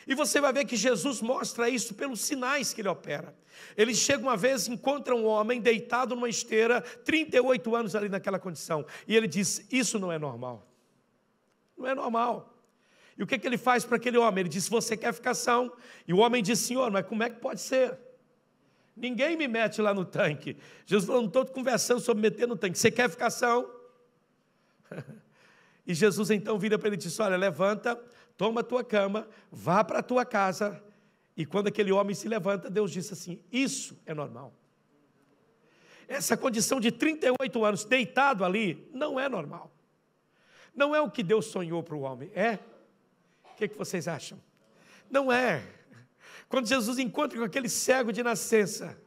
E você vai ver que Jesus mostra isso pelos sinais que Ele opera. Ele chega uma vez, encontra um homem deitado numa esteira, 38 anos ali naquela condição, e Ele diz, isso não é normal. Não é normal. E o que Ele faz para aquele homem? Ele diz, você quer ficar são? E o homem diz, Senhor, mas como é que pode ser? Ninguém me mete lá no tanque. Jesus falou, não estou conversando sobre meter no tanque, você quer ficar são? E Jesus então vira para ele e diz, olha, levanta, toma a tua cama, vá para a tua casa. E quando aquele homem se levanta, Deus disse assim, isso é normal. Essa condição de 38 anos deitado ali, não é normal. Não é o que Deus sonhou para o homem, é? O que vocês acham? Não é. Quando Jesus encontra com aquele cego de nascença,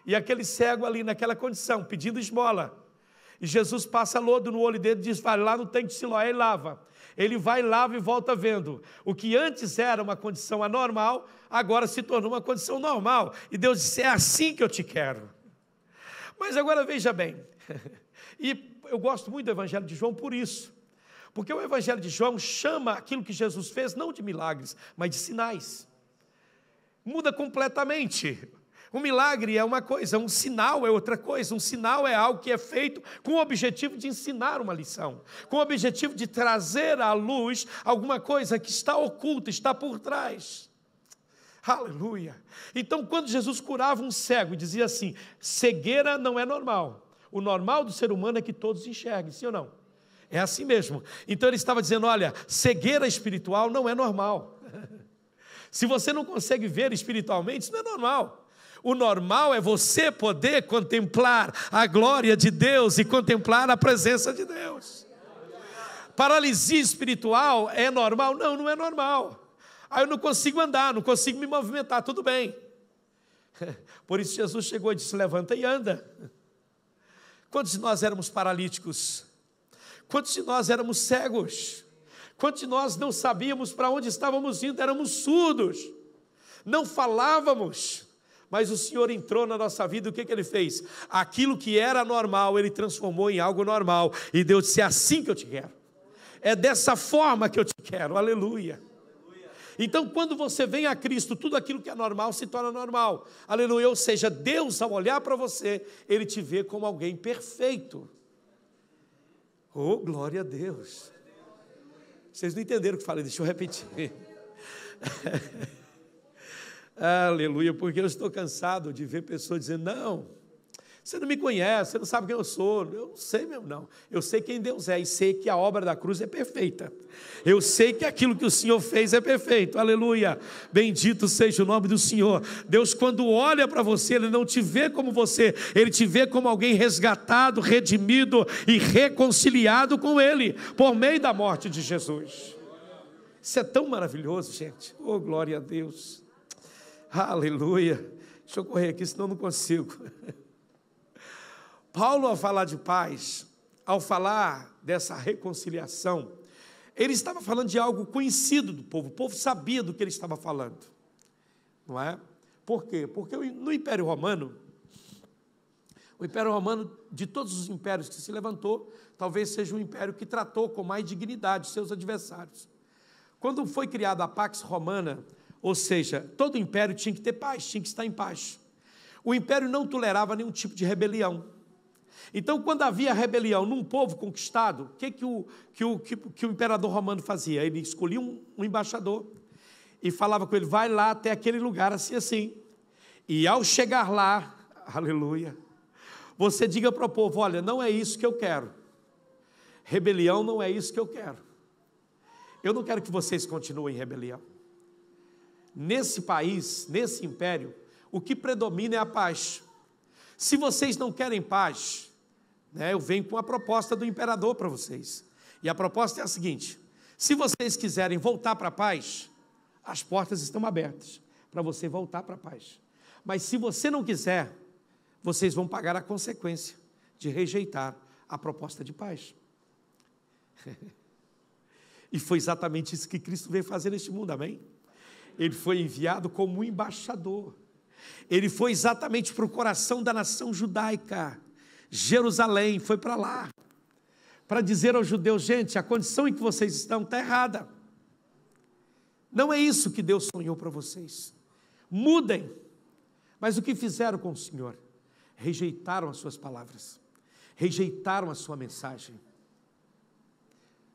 e aquele cego ali naquela condição, pedindo esmola, e Jesus passa lodo no olho dele e diz, vai lá no tanque de Siloé e lava. Ele vai, lava e volta vendo. O que antes era uma condição anormal, agora se tornou uma condição normal. E Deus disse, é assim que eu te quero. Mas agora veja bem, e eu gosto muito do Evangelho de João por isso. Porque o Evangelho de João chama aquilo que Jesus fez, não de milagres, mas de sinais. Muda completamente. Um milagre é uma coisa, um sinal é outra coisa. Um sinal é algo que é feito com o objetivo de ensinar uma lição, com o objetivo de trazer à luz alguma coisa que está oculta, está por trás. Aleluia! Então, quando Jesus curava um cego e dizia assim, cegueira não é normal. O normal do ser humano é que todos enxerguem, sim ou não? É assim mesmo. Então ele estava dizendo, olha, cegueira espiritual não é normal. Se você não consegue ver espiritualmente, isso não é normal. O normal é você poder contemplar a glória de Deus e contemplar a presença de Deus. Paralisia espiritual é normal? Não, não é normal. Aí eu não consigo andar, não consigo me movimentar, tudo bem. Por isso Jesus chegou e disse: levanta e anda. Quantos de nós éramos paralíticos? Quantos de nós éramos cegos? Quantos de nós não sabíamos para onde estávamos indo? Éramos surdos, não falávamos, mas o Senhor entrou na nossa vida. O que Ele fez? Aquilo que era normal, Ele transformou em algo normal, e Deus disse: é assim que eu te quero, é dessa forma que eu te quero, aleluia. Então, quando você vem a Cristo, tudo aquilo que é normal se torna normal, aleluia. Ou seja, Deus, ao olhar para você, Ele te vê como alguém perfeito. Oh, glória a Deus. Vocês não entenderam o que eu falei, deixa eu repetir. Aleluia, porque eu estou cansado de ver pessoas dizendo: não, você não me conhece, você não sabe quem eu sou. Eu não sei mesmo, não. Eu sei quem Deus é e sei que a obra da cruz é perfeita. Eu sei que aquilo que o Senhor fez é perfeito. Aleluia. Bendito seja o nome do Senhor. Deus, quando olha para você, Ele não te vê como você, Ele te vê como alguém resgatado, redimido e reconciliado com Ele, por meio da morte de Jesus. Isso é tão maravilhoso, gente. Oh, glória a Deus. Aleluia. Deixa eu correr aqui, senão eu não consigo. Paulo, ao falar de paz, ao falar dessa reconciliação, ele estava falando de algo conhecido do povo. O povo sabia do que ele estava falando, não é? Por quê? Porque no Império Romano, de todos os impérios que se levantou, talvez seja um império que tratou com mais dignidade seus adversários. Quando foi criada a Pax Romana, ou seja, todo império tinha que ter paz, tinha que estar em paz. O império não tolerava nenhum tipo de rebelião. Então, quando havia rebelião num povo conquistado, o que o imperador romano fazia? Ele escolhia um embaixador e falava com ele: vai lá até aquele lugar, assim, assim. E ao chegar lá, aleluia, você diga para o povo: olha, não é isso que eu quero. Rebelião não é isso que eu quero. Eu não quero que vocês continuem em rebelião. Nesse país, nesse império, o que predomina é a paz. Se vocês não querem paz, eu venho com a proposta do imperador para vocês. E a proposta é a seguinte: se vocês quiserem voltar para a paz, as portas estão abertas para você voltar para a paz. Mas se você não quiser, vocês vão pagar a consequência de rejeitar a proposta de paz. E foi exatamente isso que Cristo veio fazer neste mundo, amém? Ele foi enviado como um embaixador. Ele foi exatamente para o coração da nação judaica. Jerusalém, foi para lá, para dizer aos judeus: gente, a condição em que vocês estão está errada. Não é isso que Deus sonhou para vocês. Mudem. Mas o que fizeram com o Senhor? Rejeitaram as suas palavras, rejeitaram a sua mensagem,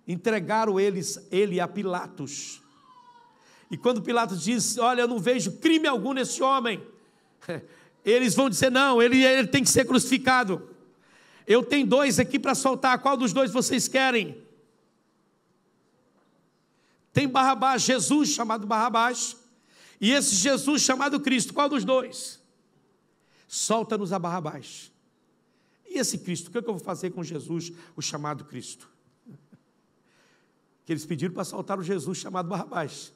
entregaram ele a Pilatos. E quando Pilatos diz: olha, eu não vejo crime algum nesse homem, eles vão dizer: não, ele tem que ser crucificado. Eu tenho 2 aqui para soltar, qual dos 2 vocês querem? Tem Barrabás, Jesus chamado Barrabás, e esse Jesus chamado Cristo, qual dos 2? Solta-nos a Barrabás. E esse Cristo, o que eu vou fazer com Jesus, o chamado Cristo? Que eles pediram para soltar o Jesus chamado Barrabás.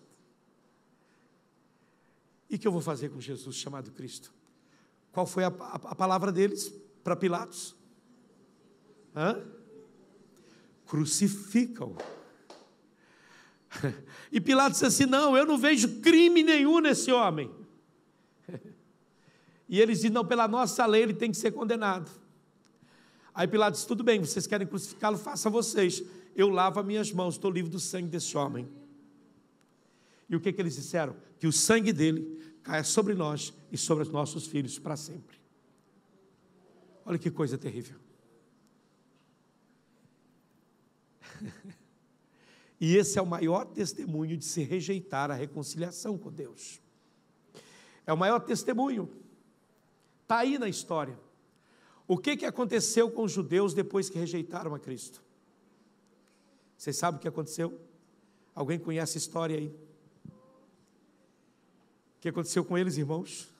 E o que eu vou fazer com Jesus chamado Cristo? Qual foi a palavra deles para Pilatos? Crucificam. E Pilatos disse assim: não, eu não vejo crime nenhum nesse homem. E eles dizem: não, pela nossa lei ele tem que ser condenado. Aí Pilatos disse: tudo bem, vocês querem crucificá-lo, façam vocês. Eu lavo as minhas mãos, estou livre do sangue desse homem. E o que eles disseram? Que o sangue dele caia sobre nós e sobre os nossos filhos para sempre. Olha que coisa terrível. E esse é o maior testemunho de se rejeitar a reconciliação com Deus. É o maior testemunho. Está aí na história. O que aconteceu com os judeus depois que rejeitaram a Cristo? Vocês sabem o que aconteceu? Alguém conhece a história aí? O que aconteceu com eles, irmãos?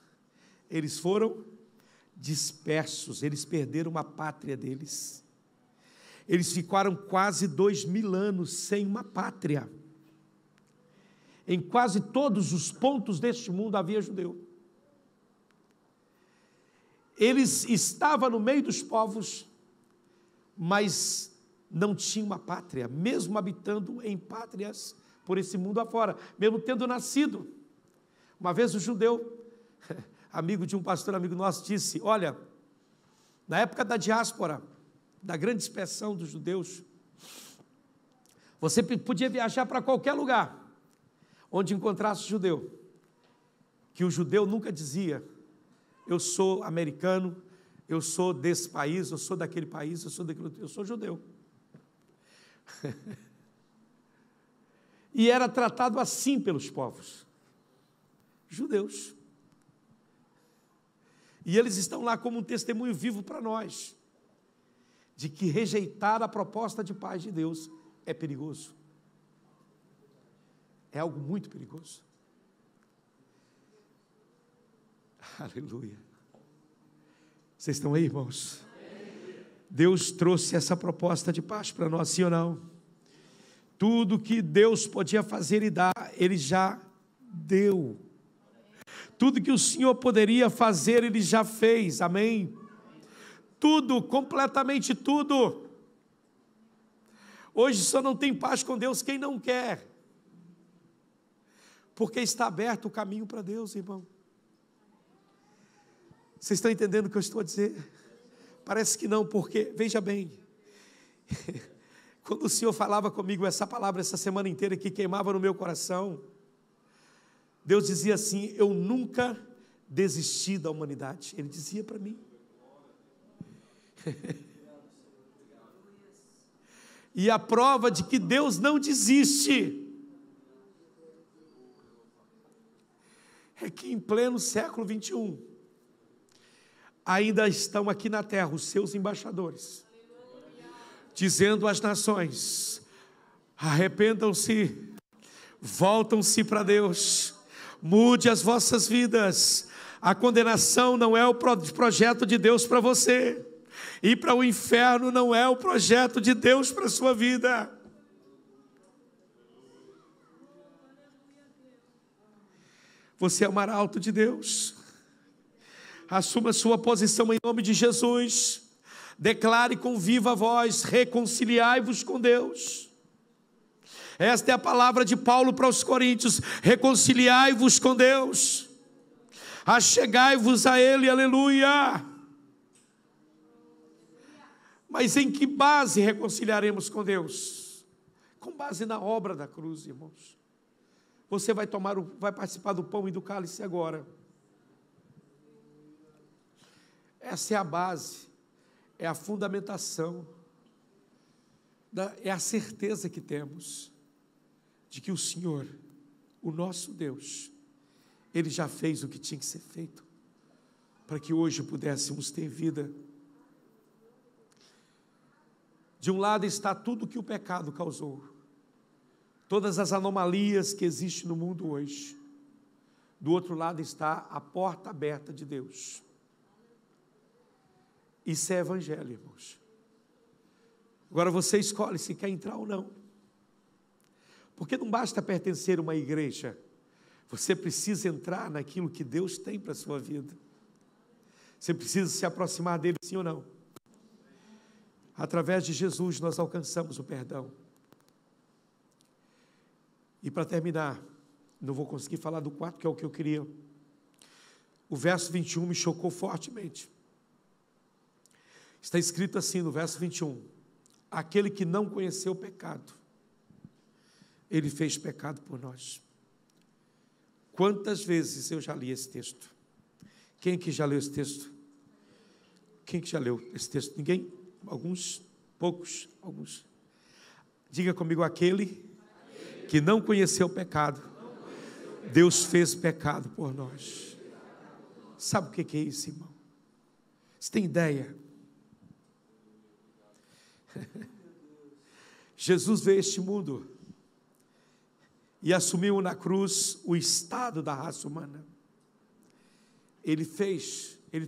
Eles foram dispersos, eles perderam a pátria deles. Eles ficaram quase 2000 anos sem uma pátria. Em quase todos os pontos deste mundo havia judeu. Eles estavam no meio dos povos, mas não tinham uma pátria, mesmo habitando em pátrias por esse mundo afora, mesmo tendo nascido. Uma vez o judeu, amigo de um pastor, amigo nosso, disse: olha, na época da diáspora, da grande dispersão dos judeus, você podia viajar para qualquer lugar onde encontrasse judeu, que o judeu nunca dizia: eu sou americano, eu sou desse país, eu sou daquele país, eu sou daquele, eu sou judeu. E era tratado assim pelos povos judeus. E eles estão lá como um testemunho vivo para nós, de que rejeitar a proposta de paz de Deus é perigoso. É algo muito perigoso. Aleluia. Vocês estão aí, irmãos? Deus trouxe essa proposta de paz para nós, sim ou não? Tudo que Deus podia fazer e dar, Ele já deu. Tudo que o Senhor poderia fazer, Ele já fez, amém? Tudo, completamente tudo. Hoje só não tem paz com Deus quem não quer, porque está aberto o caminho para Deus, irmão. Vocês estão entendendo o que eu estou a dizer? Parece que não, porque, veja bem, quando o Senhor falava comigo essa palavra essa semana inteira, que queimava no meu coração, Deus dizia assim: eu nunca desisti da humanidade. Ele dizia para mim. E a prova de que Deus não desiste é que em pleno século 21 ainda estão aqui na terra os seus embaixadores, dizendo às nações: arrependam-se, voltam-se para Deus, mude as vossas vidas. A condenação não é o projeto de Deus para você, e para o inferno não é o projeto de Deus para a sua vida. Você é o arauto de Deus. Assuma sua posição em nome de Jesus. Declare com viva voz: reconciliai-vos com Deus. Esta é a palavra de Paulo para os coríntios: reconciliai-vos com Deus, achegai-vos a Ele, aleluia. Mas em que base reconciliaremos com Deus? Com base na obra da cruz, irmãos. Você vai participar do pão e do cálice agora. Essa é a base, é a fundamentação, é a certeza que temos de que o Senhor, o nosso Deus, Ele já fez o que tinha que ser feito, para que hoje pudéssemos ter vida. De um lado está tudo que o pecado causou, todas as anomalias que existem no mundo hoje. Do outro lado está a porta aberta de Deus. Isso é evangelho, irmãos. Agora você escolhe se quer entrar ou não. Porque não basta pertencer a uma igreja, você precisa entrar naquilo que Deus tem para a sua vida. Você precisa se aproximar dele, sim ou não? Através de Jesus nós alcançamos o perdão. E para terminar, não vou conseguir falar do 4, que é o que eu queria. O verso 21 me chocou fortemente. Está escrito assim no verso 21: aquele que não conheceu o pecado, ele fez pecado por nós. Quantas vezes eu já li esse texto? Quem aqui já leu esse texto? Quem que já leu esse texto? Ninguém? Alguns? Poucos? Alguns? Diga comigo: aquele que não conheceu o pecado, Deus fez pecado por nós. Sabe o que é isso, irmão? Você tem ideia? Jesus veio a este mundo e assumiu na cruz o estado da raça humana. Ele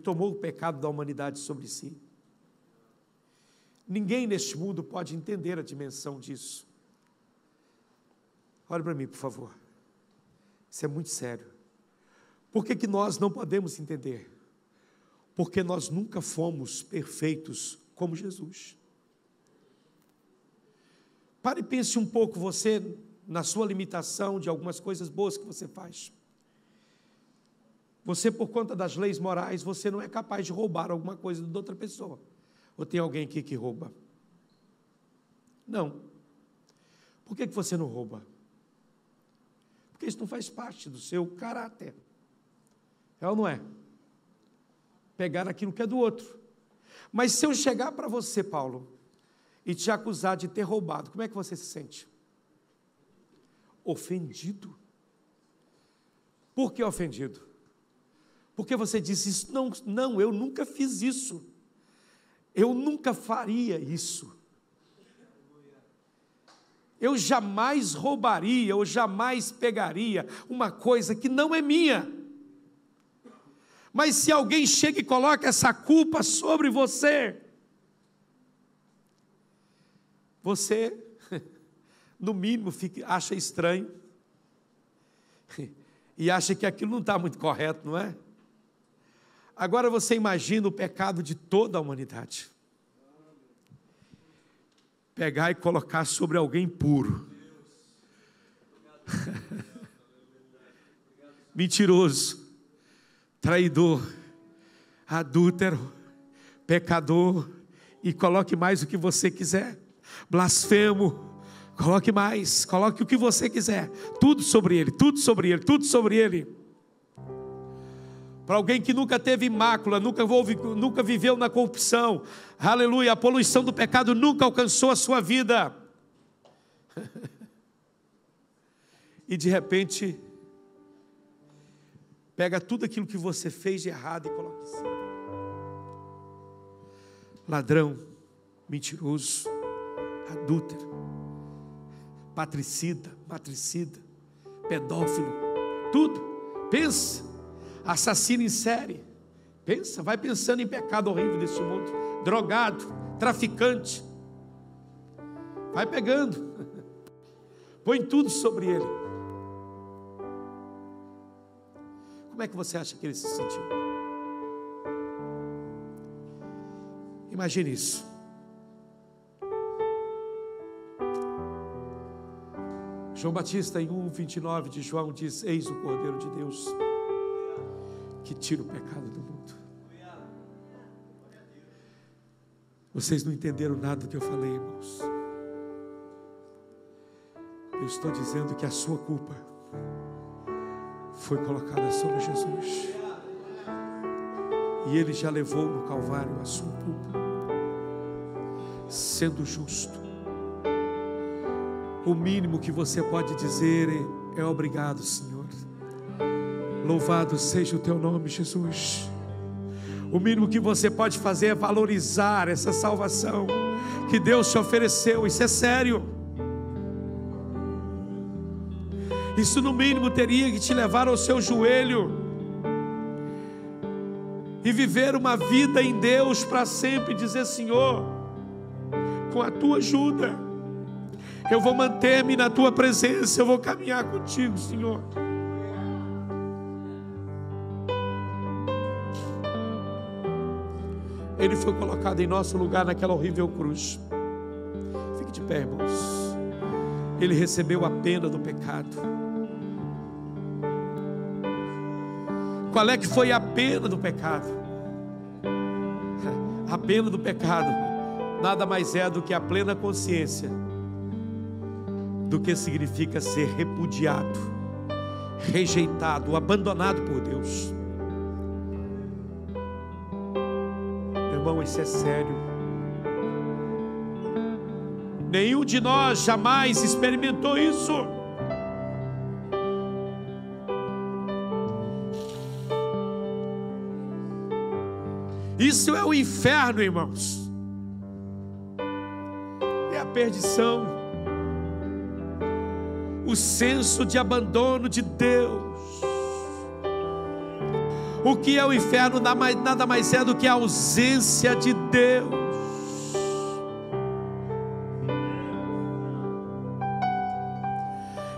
tomou o pecado da humanidade sobre si. Ninguém neste mundo pode entender a dimensão disso. Olha para mim, por favor. Isso é muito sério. Por que nós não podemos entender? Porque nós nunca fomos perfeitos como Jesus. Pare e pense um pouco você na sua limitação de algumas coisas boas que você faz. Você, por conta das leis morais, você não é capaz de roubar alguma coisa de outra pessoa. Ou tem alguém aqui que rouba? Não. Por que você não rouba? Porque isso não faz parte do seu caráter. É ou não é? Pegar aquilo que é do outro. Mas se eu chegar para você, Paulo, e te acusar de ter roubado, como é que você se sente? Ofendido. Por que ofendido? Porque você disse isso, não, eu nunca fiz isso. Eu nunca faria isso. Eu jamais roubaria, eu jamais pegaria uma coisa que não é minha. Mas se alguém chega e coloca essa culpa sobre você, você, no mínimo, acha estranho e acha que aquilo não está muito correto, não é? Agora você imagina o pecado de toda a humanidade. Pegar e colocar sobre alguém puro. Mentiroso, traidor, adúltero, pecador, e coloque mais o que você quiser. Blasfemo, coloque mais, coloque o que você quiser. Tudo sobre ele, tudo sobre ele, tudo sobre ele. Para alguém que nunca teve mácula, nunca viveu na corrupção, aleluia, a poluição do pecado nunca alcançou a sua vida. E de repente, pega tudo aquilo que você fez de errado e coloca em cima. Ladrão, mentiroso, adúltero, matricida, pedófilo, tudo. Pensa. Assassino em série, pensa, vai pensando em pecado horrível desse mundo, drogado, traficante, vai pegando, põe tudo sobre ele. Como é que você acha que ele se sentiu? Imagine isso. João Batista, em 1:29 de João, diz: eis o Cordeiro de Deus, que tira o pecado do mundo. Vocês não entenderam nada do que eu falei, irmãos. Eu estou dizendo que a sua culpa foi colocada sobre Jesus, e Ele já levou no Calvário a sua culpa, sendo justo. O mínimo que você pode dizer é obrigado, Senhor. Louvado seja o teu nome, Jesus. O mínimo que você pode fazer é valorizar essa salvação que Deus te ofereceu. Isso é sério. Isso no mínimo teria que te levar ao seu joelho e viver uma vida em Deus para sempre, dizer: Senhor, com a tua ajuda eu vou manter-me na tua presença, eu vou caminhar contigo, Senhor. Ele foi colocado em nosso lugar naquela horrível cruz. Fique de pé, irmãos. Ele recebeu a pena do pecado. Qual é que foi a pena do pecado? A pena do pecado nada mais é do que a plena consciência do que significa ser repudiado, rejeitado, abandonado por Deus. Irmão, isso é sério. Nenhum de nós jamais experimentou isso. Isso é o inferno, irmãos. É a perdição, o senso de abandono de Deus. O que é o inferno? Nada mais é do que a ausência de Deus.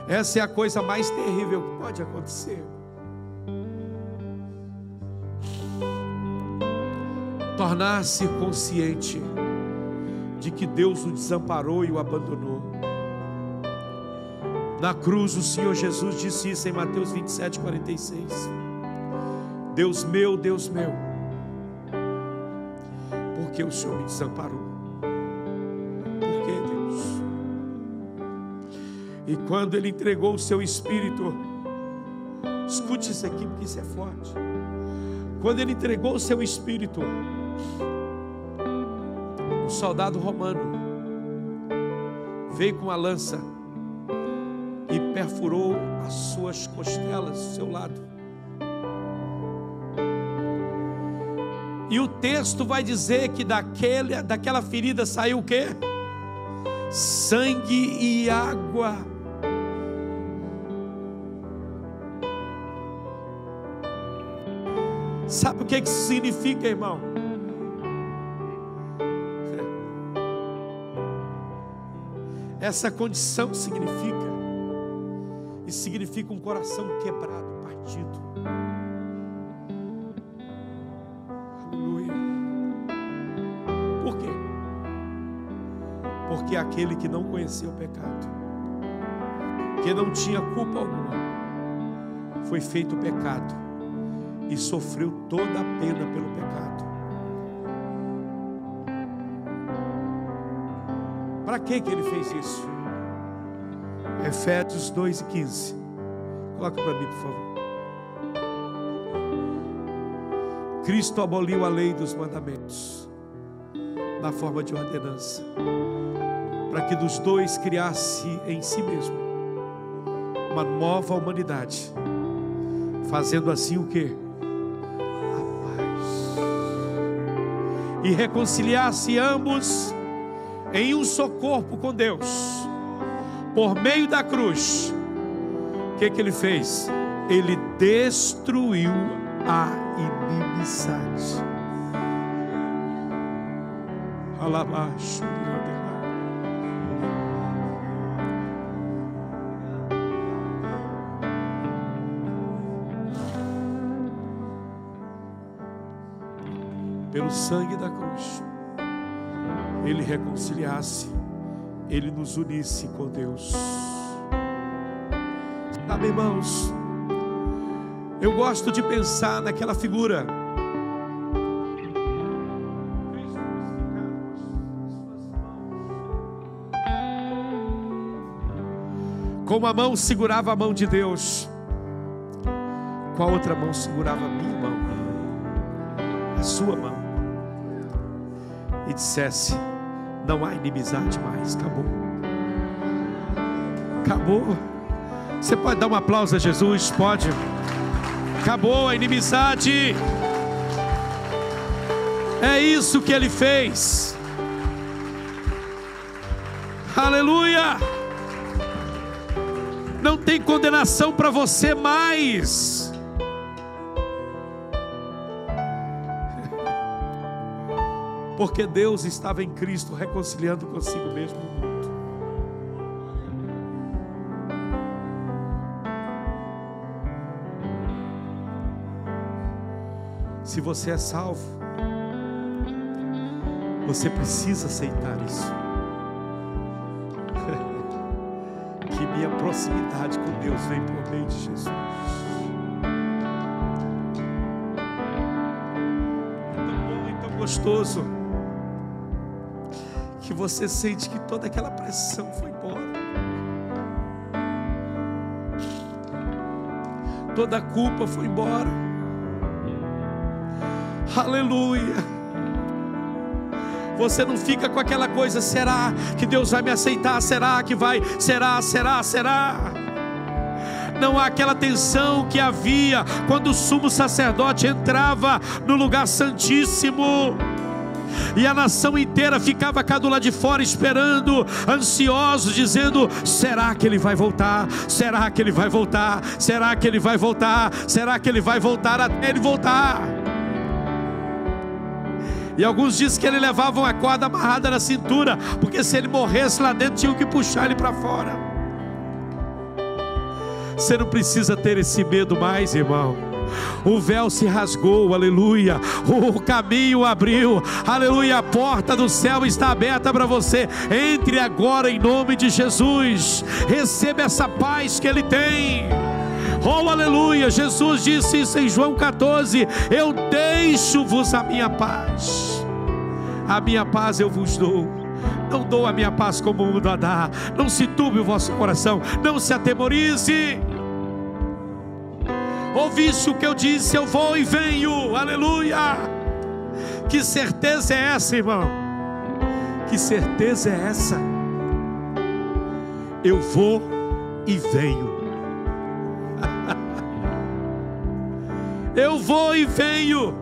Essa é a coisa mais terrível que pode acontecer. tornar-se consciente de que Deus o desamparou e o abandonou. Na cruz o Senhor Jesus disse isso em Mateus 27:46. Deus meu, por que o Senhor me desamparou? Por que, Deus? E quando Ele entregou o seu Espírito, escute isso aqui porque isso é forte. Quando Ele entregou o seu Espírito, o soldado romano veio com a lança e perfurou as suas costelas, o seu lado. E o texto vai dizer que daquela ferida saiu o quê? Sangue e água. Sabe o que isso significa, irmão? Essa condição significa um coração quebrado, partido. Aleluia. Por quê? Porque aquele que não conheceu o pecado, que não tinha culpa alguma, foi feito pecado e sofreu toda a pena pelo pecado. Para que ele fez isso? Efésios 2:15. Coloca para mim, por favor. Cristo aboliu a lei dos mandamentos na forma de ordenança, para que dos dois criasse em si mesmo uma nova humanidade, fazendo assim o quê? A paz. E reconciliasse ambos em um só corpo com Deus, por meio da cruz. O que Ele fez? Ele destruiu a inimizade. Alabaixo. Pelo sangue da cruz, Ele reconciliasse, Ele nos unisse com Deus. Sabe, irmãos, eu gosto de pensar naquela figura. Com uma mão segurava a mão de Deus, com a outra mão segurava a minha mão, a sua mão, e dissesse: não há inimizade mais, acabou. Acabou. Você pode dar um aplauso a Jesus? Pode. Acabou a inimizade. É isso que Ele fez. Aleluia. Não tem condenação para você mais. Porque Deus estava em Cristo reconciliando consigo mesmo o mundo. Se você é salvo, você precisa aceitar isso. Que minha proximidade com Deus vem por meio de Jesus. É tão bom e tão gostoso que você sente que toda aquela pressão foi embora, toda a culpa foi embora. Aleluia. Você não fica com aquela coisa: será que Deus vai me aceitar? Será que vai? Será? Não há aquela tensão que havia quando o sumo sacerdote entrava no lugar santíssimo e a nação inteira ficava cá do lado de fora esperando, ansiosos, dizendo: será que Ele vai voltar? Será que Ele vai voltar? Será que Ele vai voltar? Será que Ele vai voltar? Até Ele voltar. E alguns dizem que Ele levava uma corda amarrada na cintura, porque se Ele morresse lá dentro, tinham que puxar Ele para fora. Você não precisa ter esse medo mais, irmão. o véu se rasgou, aleluia, o caminho abriu, aleluia, a porta do céu está aberta para você. Entre agora em nome de Jesus, receba essa paz que Ele tem. Oh, aleluia. Jesus disse isso em João 14: eu deixo-vos a minha paz, a minha paz eu vos dou. Não dou a minha paz como o mundo a dá. Não se turbe o vosso coração, não se atemorize. Ouviste o que eu disse: eu vou e venho, aleluia. Que certeza é essa, irmão? Que certeza é essa? Eu vou e venho. Eu vou e venho.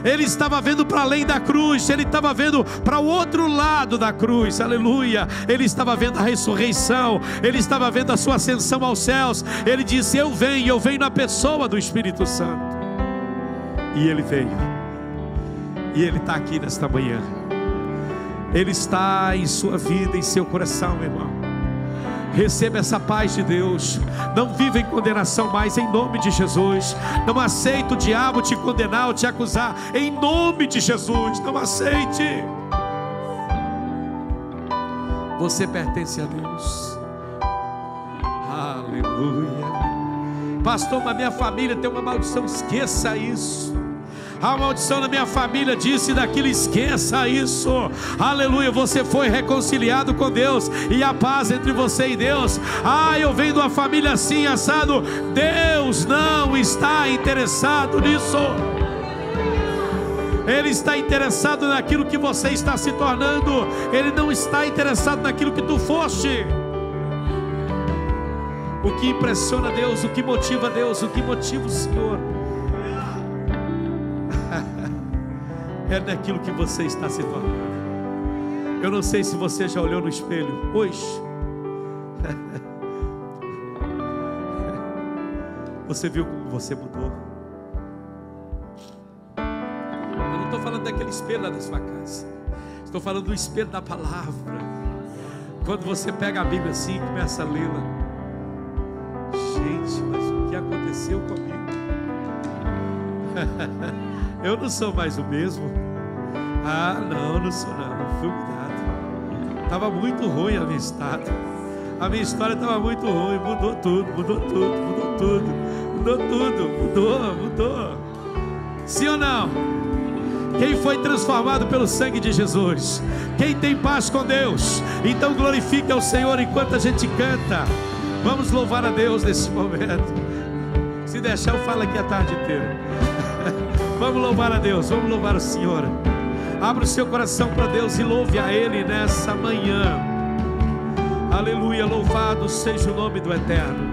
Ele estava vendo para além da cruz, ele estava vendo para o outro lado da cruz, aleluia. Ele estava vendo a ressurreição, ele estava vendo a sua ascensão aos céus. Ele disse: eu venho na pessoa do Espírito Santo. E ele veio, e ele está aqui nesta manhã. Ele está em sua vida, em seu coração, meu irmão. Receba essa paz de Deus. Não viva em condenação mais, em nome de Jesus. Não aceite o diabo te condenar ou te acusar, em nome de Jesus. Não aceite. Você pertence a Deus. Aleluia. Pastor, mas minha família tem uma maldição. Esqueça isso. A maldição da minha família disse daquilo, esqueça isso. Aleluia, você foi reconciliado com Deus, e a paz entre você e Deus. Eu venho de uma família assim, assado. Deus não está interessado nisso. Ele está interessado naquilo que você está se tornando. Ele não está interessado naquilo que tu foste. O que impressiona Deus, o que motiva Deus, o que motiva o Senhor, é daquilo que você está se tornando. Eu não sei se você já olhou no espelho hoje. Você viu como você mudou. Eu não estou falando daquele espelho lá da sua casa. Estou falando do espelho da palavra. Quando você pega a Bíblia assim e começa a lê-la. Gente, mas o que aconteceu comigo? Eu não sou mais o mesmo. Não sou não. Fui mudado. Estava muito ruim a minha história. A minha história estava muito ruim. Mudou tudo. Mudou. Sim ou não? Quem foi transformado pelo sangue de Jesus? Quem tem paz com Deus? Então glorifique ao Senhor enquanto a gente canta. Vamos louvar a Deus nesse momento. Se deixar, eu falo aqui a tarde inteira. Vamos louvar a Deus, vamos louvar o Senhor. Abra o seu coração para Deus e louve a Ele nessa manhã. Aleluia, louvado seja o nome do Eterno.